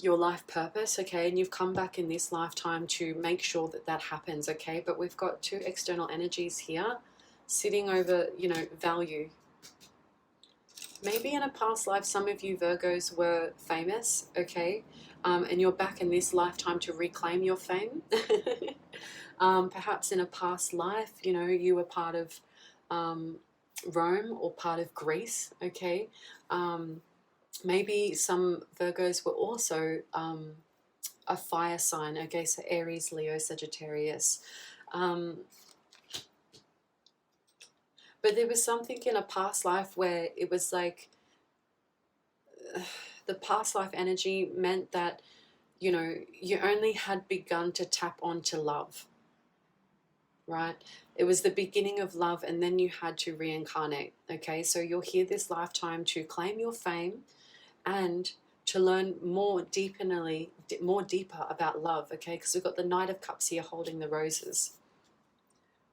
life purpose, okay? And you've come back in this lifetime to make sure that that happens, okay? But we've got two external energies here sitting over, you know, value. Maybe in a past life, some of you Virgos were famous, okay? And you're back in this lifetime to reclaim your fame. Perhaps in a past life, you know, you were part of Rome or part of Greece, okay? Maybe some Virgos were also a fire sign, okay? So Aries, Leo, Sagittarius. But there was something in a past life where it was like the past life energy meant that, you know, you only had begun to tap onto love, right? It was the beginning of love, and then you had to reincarnate, okay? So you're here this lifetime to claim your fame and to learn more deeper about love, okay? Because we've got the Knight of Cups here holding the roses,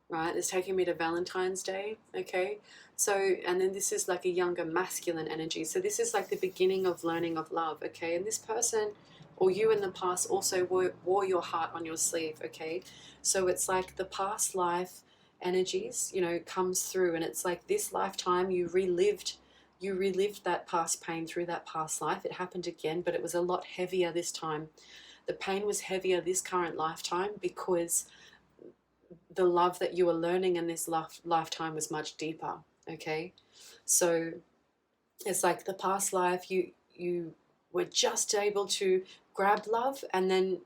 right? It's taking me to Valentine's Day, okay? So, and then this is like a younger masculine energy. So this is like the beginning of learning of love, okay? And this person, or you in the past, also wore your heart on your sleeve, okay? So it's like the past life energies, you know, comes through, and it's like this lifetime you relived that past pain through that past life. It happened again, but it was a lot heavier this time. The pain was heavier this current lifetime because the love that you were learning in this lifetime was much deeper, okay? So it's like the past life you were just able to grab love, and then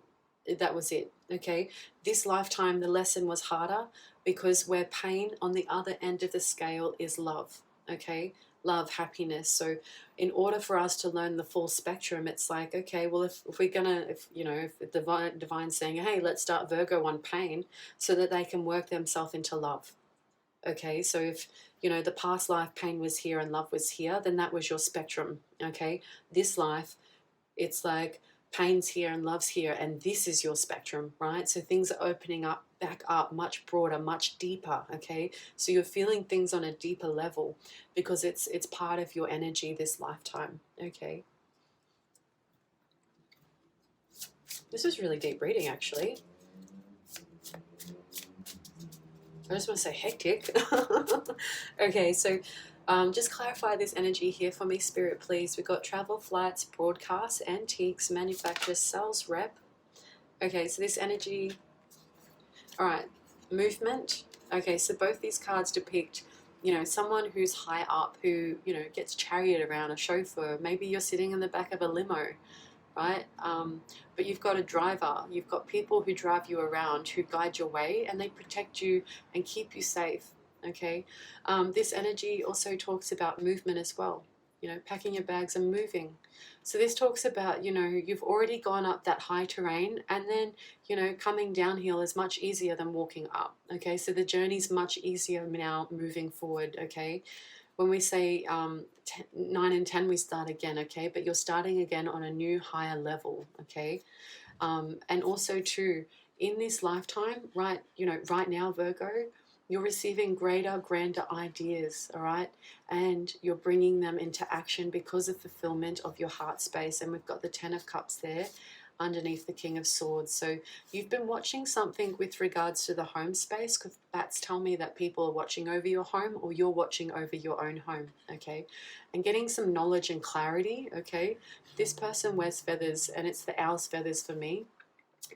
that was it. Okay, this lifetime the lesson was harder, because where pain on the other end of the scale is love. Okay, love, happiness. So in order for us to learn the full spectrum, it's like, okay, well, if we're gonna, if you know, if the divine's saying, hey, let's start Virgo on pain so that they can work themselves into love. Okay, so if, you know, the past life pain was here and love was here, then that was your spectrum. Okay, this life, it's like pain's here and love's here, and this is your spectrum, right? So things are opening up, back up, much broader, much deeper. Okay, so you're feeling things on a deeper level because it's part of your energy this lifetime. Okay, this was really deep reading, actually. I just want to say hectic. Okay, so just clarify this energy here for me, Spirit, please. We've got travel, flights, broadcasts, antiques, manufacturers, sales rep. Okay, so this energy, all right, movement. Okay, so both these cards depict, you know, someone who's high up, who, you know, gets chariot around, a chauffeur. Maybe you're sitting in the back of a limo, right? But you've got a driver, you've got people who drive you around, who guide your way, and they protect you and keep you safe. Okay, this energy also talks about movement as well, you know, packing your bags and moving. So this talks about, you know, you've already gone up that high terrain, and then, you know, coming downhill is much easier than walking up. Okay, so the journey's much easier now moving forward. Okay, when we say 9 and 10, we start again. Okay, but you're starting again on a new higher level. Okay, and also too, in this lifetime, right, you know, right now, Virgo, you're receiving greater, grander ideas, all right? And you're bringing them into action because of fulfillment of your heart space. And we've got the 10 of Cups there underneath the King of Swords. So you've been watching something with regards to the home space, because bats tell me that people are watching over your home, or you're watching over your own home, okay? And getting some knowledge and clarity, okay? This person wears feathers, and it's the owl's feathers for me.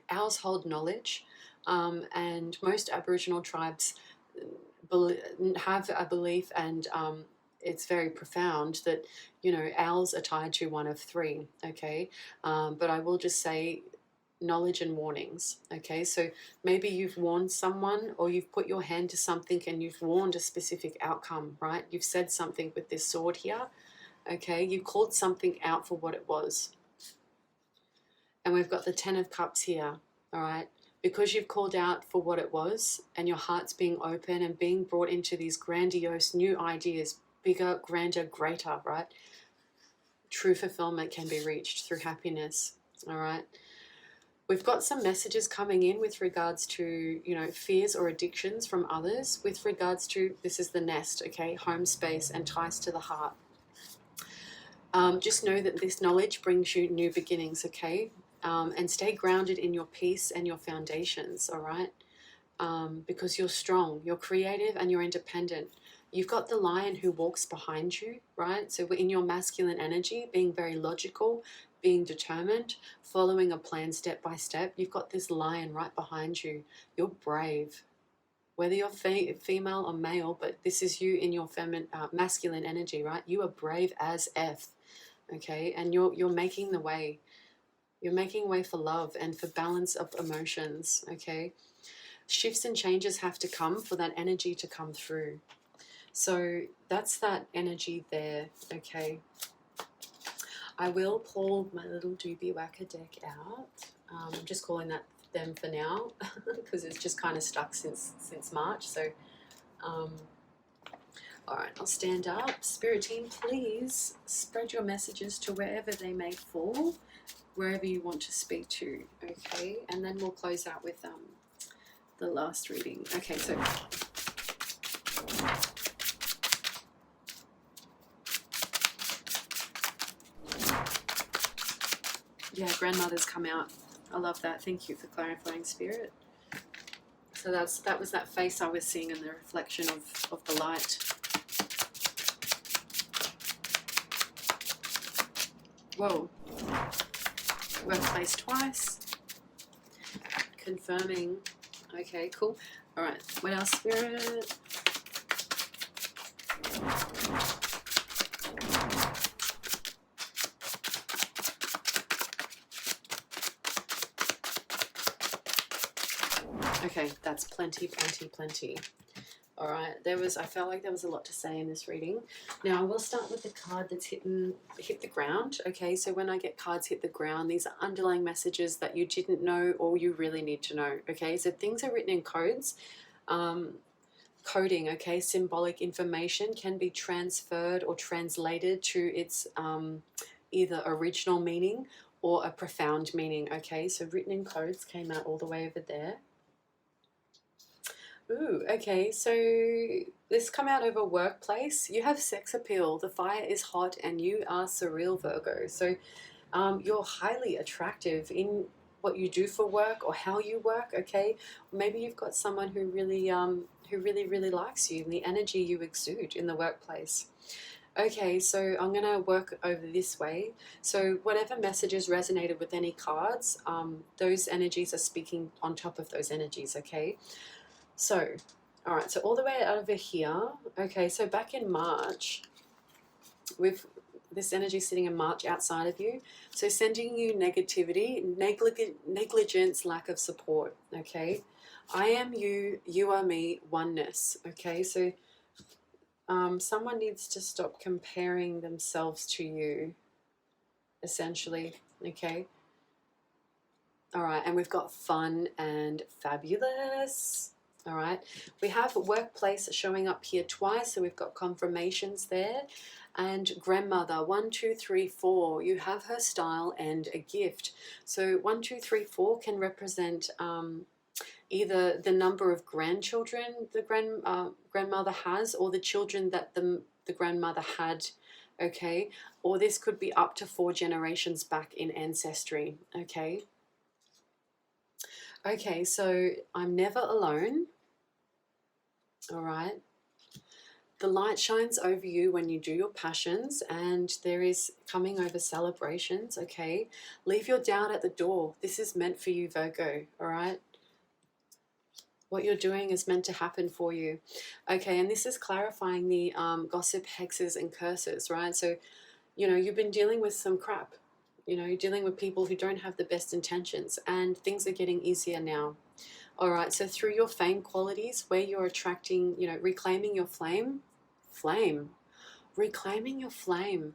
Owls hold knowledge, and most Aboriginal tribes have a belief, and it's very profound, that, you know, owls are tied to one of three. Okay, but I will just say knowledge and warnings. Okay, so maybe you've warned someone, or you've put your hand to something and you've warned a specific outcome, right? You've said something with this sword here. Okay, you called something out for what it was. And we've got the 10 of Cups here, all right? Because you've called out for what it was, and your heart's being open and being brought into these grandiose new ideas, bigger, grander, greater, right? True fulfillment can be reached through happiness, all right? We've got some messages coming in with regards to, you know, fears or addictions from others, with regards to, this is the nest, okay, home space and ties to the heart. Just know that this knowledge brings you new beginnings, okay? And stay grounded in your peace and your foundations, all right? Because you're strong, you're creative, and you're independent. You've got the lion who walks behind you, right? So we're in your masculine energy, being very logical, being determined, following a plan step by step. You've got this lion right behind you. You're brave. Whether you're female or male, but this is you in your masculine energy, right? You are brave as F, okay? And you're making the way. You're making way for love and for balance of emotions, okay? Shifts and changes have to come for that energy to come through. So that's that energy there, okay? I will pull my little doobie whacker deck out. I'm just calling that them for now because it's just kind of stuck since March. So, all right, I'll stand up. Spirit team, please spread your messages to wherever they may fall, wherever you want to speak to, okay? And then we'll close out with the last reading. Okay, so yeah, grandmother's come out. I love that. Thank you for clarifying, Spirit. So that was that face I was seeing in the reflection of the light. Whoa. Workplace twice. Confirming. Okay, cool. All right. What else, Spirit? Okay, that's plenty, plenty, plenty. All right, I felt like there was a lot to say in this reading. Now I will start with the card that's hit the ground. Okay, so when I get cards hit the ground, these are underlying messages that you didn't know or you really need to know. Okay, so things are written in codes. Coding, okay, symbolic information can be transferred or translated to its either original meaning or a profound meaning. Okay, so written in codes came out all the way over there. Ooh, okay, so this come out over workplace. You have sex appeal. The fire is hot and you are surreal, Virgo. So you're highly attractive in what you do for work or how you work, okay? Maybe you've got someone who really really likes you and the energy you exude in the workplace. Okay, so I'm going to work over this way. So whatever messages resonated with any cards, those energies are speaking on top of those energies, okay? So, all right, so all the way over here, okay, so back in March, with this energy sitting in March outside of you, so sending you negativity, negligence, lack of support, okay? I am you, you are me, oneness, okay? So someone needs to stop comparing themselves to you, essentially, okay? All right, and we've got fun and fabulous. All right, we have workplace showing up here twice, so we've got confirmations there. And grandmother, 1, 2, 3, 4. You have her style and a gift. So 1, 2, 3, 4 can represent either the number of grandchildren the grandmother has, or the children that the grandmother had. Okay, or this could be up to 4 generations back in ancestry. Okay. Okay, so I'm never alone. All right. The light shines over you when you do your passions, and there is coming over celebrations, okay? Leave your doubt at the door. This is meant for you, Virgo, all right? What you're doing is meant to happen for you. Okay, and this is clarifying the gossip, hexes, and curses, right? So, you know, you've been dealing with some crap. You know, you're dealing with people who don't have the best intentions, and things are getting easier now. All right, so through your fame qualities, where you're attracting, you know, reclaiming your reclaiming your flame.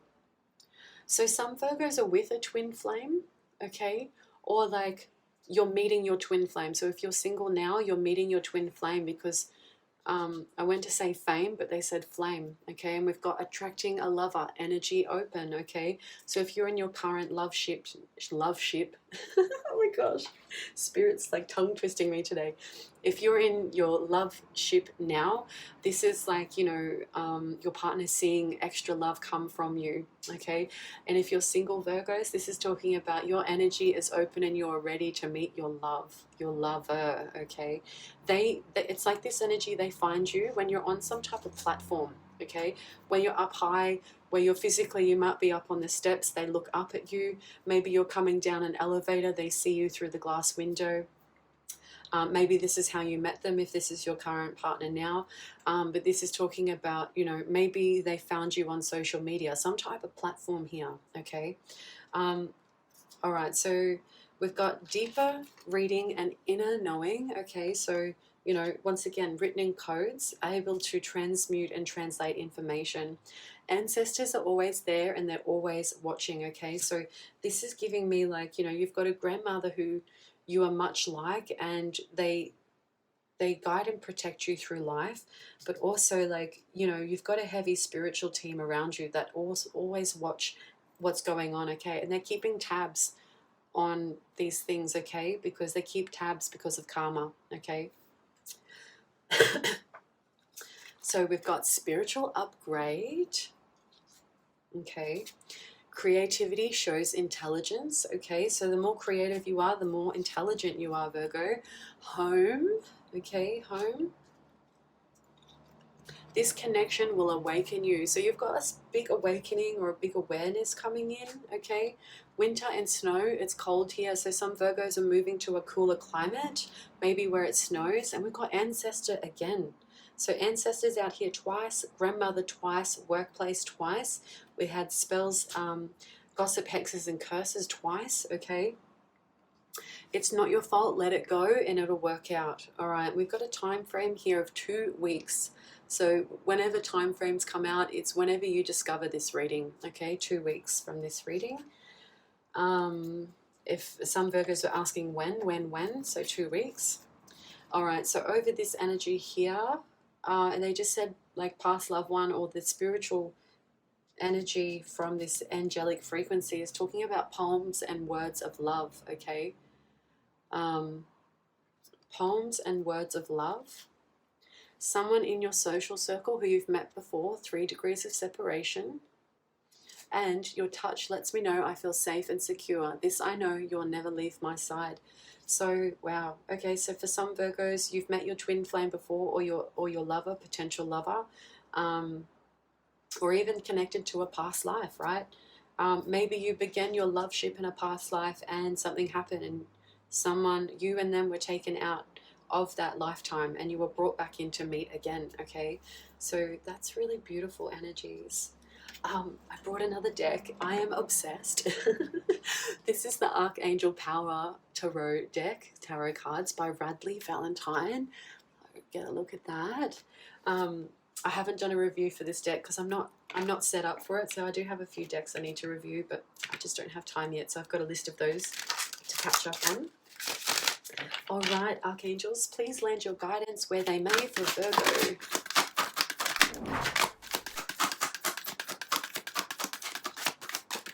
So some Virgos are with a twin flame, okay? Or like you're meeting your twin flame. So if you're single now, you're meeting your twin flame because I went to say fame, but they said flame, okay? And we've got attracting a lover, energy open, okay? So if you're in your current love ship, oh my gosh, spirit's like tongue twisting me today. If you're in your love ship now, this is like, you know, your partner's seeing extra love come from you, okay? And if you're single, Virgos, this is talking about your energy is open and you're ready to meet your love, your lover, okay? It's like this energy, they find you when you're on some type of platform, okay? When you're up high, where you're physically, you might be up on the steps, they look up at you. Maybe you're coming down an elevator, they see you through the glass window. Maybe this is how you met them if this is your current partner now. But this is talking about, you know, maybe they found you on social media, some type of platform here, okay? All right, so we've got deeper reading and inner knowing, okay? So, you know, once again, written in codes, able to transmute and translate information. Ancestors are always there and they're always watching, okay? So this is giving me like, you know, you've got a grandmother who you are much like, and they guide and protect you through life, but also like, you know, you've got a heavy spiritual team around you that always watch what's going on, okay? And they're keeping tabs on these things, okay? Because they keep tabs because of karma, okay? So we've got spiritual upgrade, okay? Creativity shows intelligence, okay? So the more creative you are, the more intelligent you are, Virgo. Home, okay, home. This connection will awaken you. So you've got a big awakening or a big awareness coming in, okay? Winter and snow, it's cold here. So some Virgos are moving to a cooler climate, maybe where it snows. And we've got ancestor again. So ancestors out here twice, grandmother twice, workplace twice. We had spells, gossip, hexes, and curses twice, okay? It's not your fault. Let it go and it'll work out. All right. We've got a time frame here of 2 weeks. So whenever time frames come out, it's whenever you discover this reading. Okay, 2 weeks from this reading. If some Virgos were asking when, so 2 weeks. All right. So over this energy here, and they just said like past loved one or the spiritual energy from this angelic frequency is talking about poems and words of love. Okay. Poems and words of love. Someone in your social circle who you've met before, 3 degrees of separation. And your touch lets me know I feel safe and secure. This I know, you'll never leave my side. So, wow. Okay, so for some Virgos, you've met your twin flame before, or your lover, potential lover, or even connected to a past life, right? Maybe you began your love ship in a past life and something happened and someone, you and them were taken out of that lifetime and you were brought back in to meet again, okay? So that's really beautiful energies. I brought another deck. I am obsessed. This is the Archangel Power Tarot deck, tarot cards by Radley Valentine. Get a look at that. I haven't done a review for this deck because I'm not set up for it. So I do have a few decks I need to review, but I just don't have time yet. So I've got a list of those to catch up on. All right, Archangels, please land your guidance where they may for Virgo.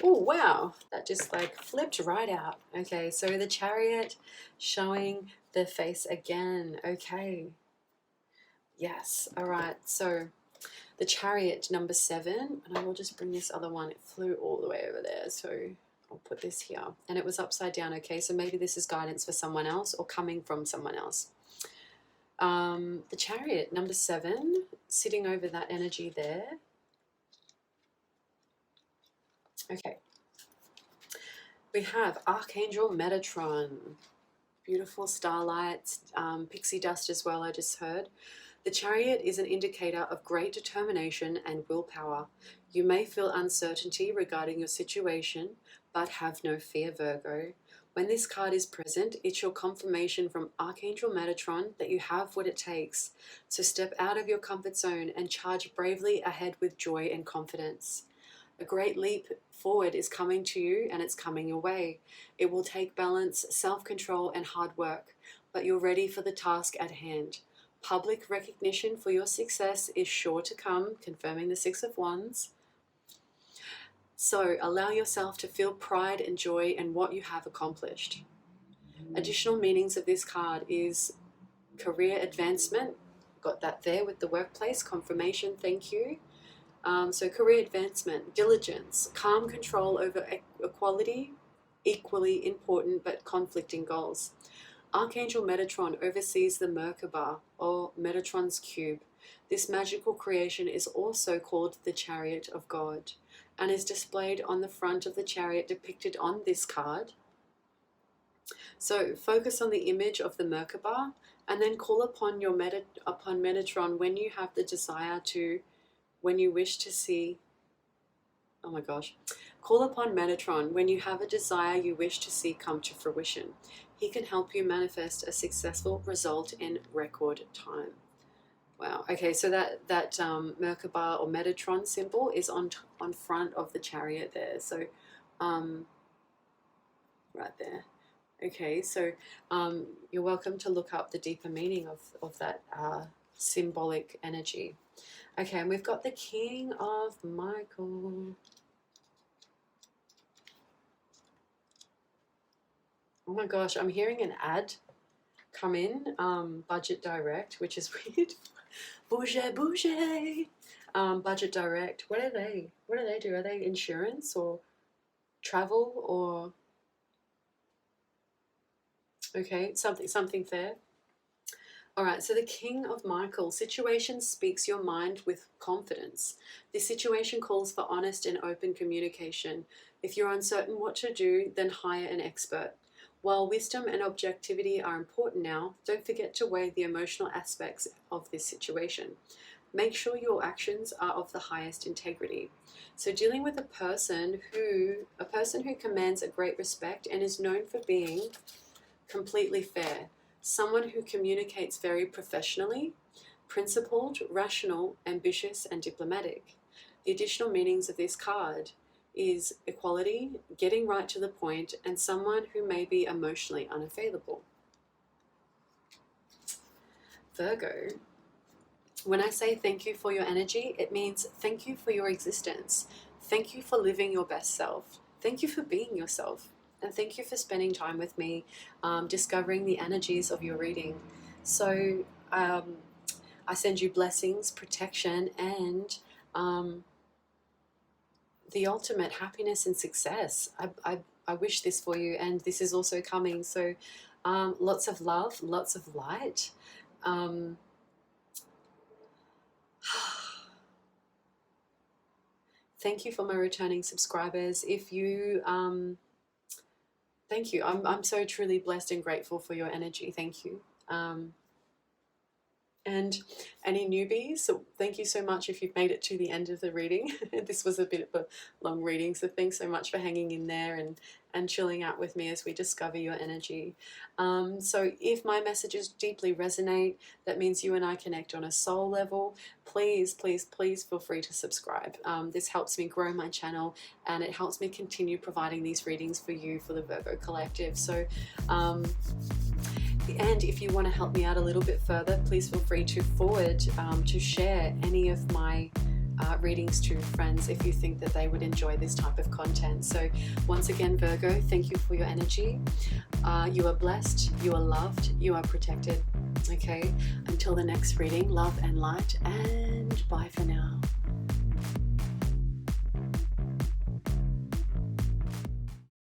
Oh, wow. That just like flipped right out. Okay, so the Chariot showing the face again. Okay. Yes. All right. So the Chariot number 7, and I will just bring this other one. It flew all the way over there. So I'll put this here. And it was upside down. Okay, so maybe this is guidance for someone else or coming from someone else. The Chariot number 7, sitting over that energy there. Okay. We have Archangel Metatron. Beautiful starlight, pixie dust as well, I just heard. The Chariot is an indicator of great determination and willpower. You may feel uncertainty regarding your situation, but have no fear, Virgo. When this card is present, it's your confirmation from Archangel Metatron that you have what it takes. So step out of your comfort zone and charge bravely ahead with joy and confidence. A great leap forward is coming to you and it's coming your way. It will take balance, self-control and hard work, but you're ready for the task at hand. Public recognition for your success is sure to come, confirming the 6 of Wands. So allow yourself to feel pride and joy in what you have accomplished. Additional meanings of this card is career advancement. Got that there with the workplace, confirmation, thank you. So career advancement, diligence, calm control over equality, equally important but conflicting goals. Archangel Metatron oversees the Merkaba, or Metatron's cube. This magical creation is also called the Chariot of God and is displayed on the front of the chariot depicted on this card. So focus on the image of the Merkaba and then call upon your Metatron when you have the desire to, when you wish to see, oh my gosh, call upon Metatron when you have a desire you wish to see come to fruition. He can help you manifest a successful result in record time. Wow. Okay, so that Merkaba or Metatron symbol is on front of the chariot there. So, right there. Okay, so you're welcome to look up the deeper meaning of that symbolic energy. Okay, and we've got the King of Michael. Oh my gosh, I'm hearing an ad come in, Budget Direct, which is weird. Bouger. Budget Direct. What do they do? Are they insurance or travel or... Okay, something fair. All right, so the King of Michael. Situation speaks your mind with confidence. This situation calls for honest and open communication. If you're uncertain what to do, then hire an expert. While wisdom and objectivity are important now, don't forget to weigh the emotional aspects of this situation. Make sure your actions are of the highest integrity. So dealing with a person who commands a great respect and is known for being completely fair, someone who communicates very professionally, principled, rational, ambitious, and diplomatic. The additional meanings of this card is equality, getting right to the point, and someone who may be emotionally unavailable. Virgo, when I say thank you for your energy, it means thank you for your existence. Thank you for living your best self. Thank you for being yourself. And thank you for spending time with me, discovering the energies of your reading. So I send you blessings, protection, and the ultimate happiness and success. I wish this for you, and this is also coming. So lots of love, lots of light. Thank you for my returning subscribers. If you thank you. I'm so truly blessed and grateful for your energy. Thank you. And any newbies, so thank you so much if you've made it to the end of the reading. This was a bit of a long reading, so thanks so much for hanging in there and chilling out with me as we discover your energy. So if my messages deeply resonate, that means you and I connect on a soul level. Please, please, please feel free to subscribe. This helps me grow my channel, and it helps me continue providing these readings for you, for the Virgo Collective. So and if you want to help me out a little bit further, please feel free to forward, to share any of my readings to friends if you think that they would enjoy this type of content. So once again, Virgo, thank you for your energy. You are blessed, you are loved, you are protected. Okay, until the next reading, love and light, and bye for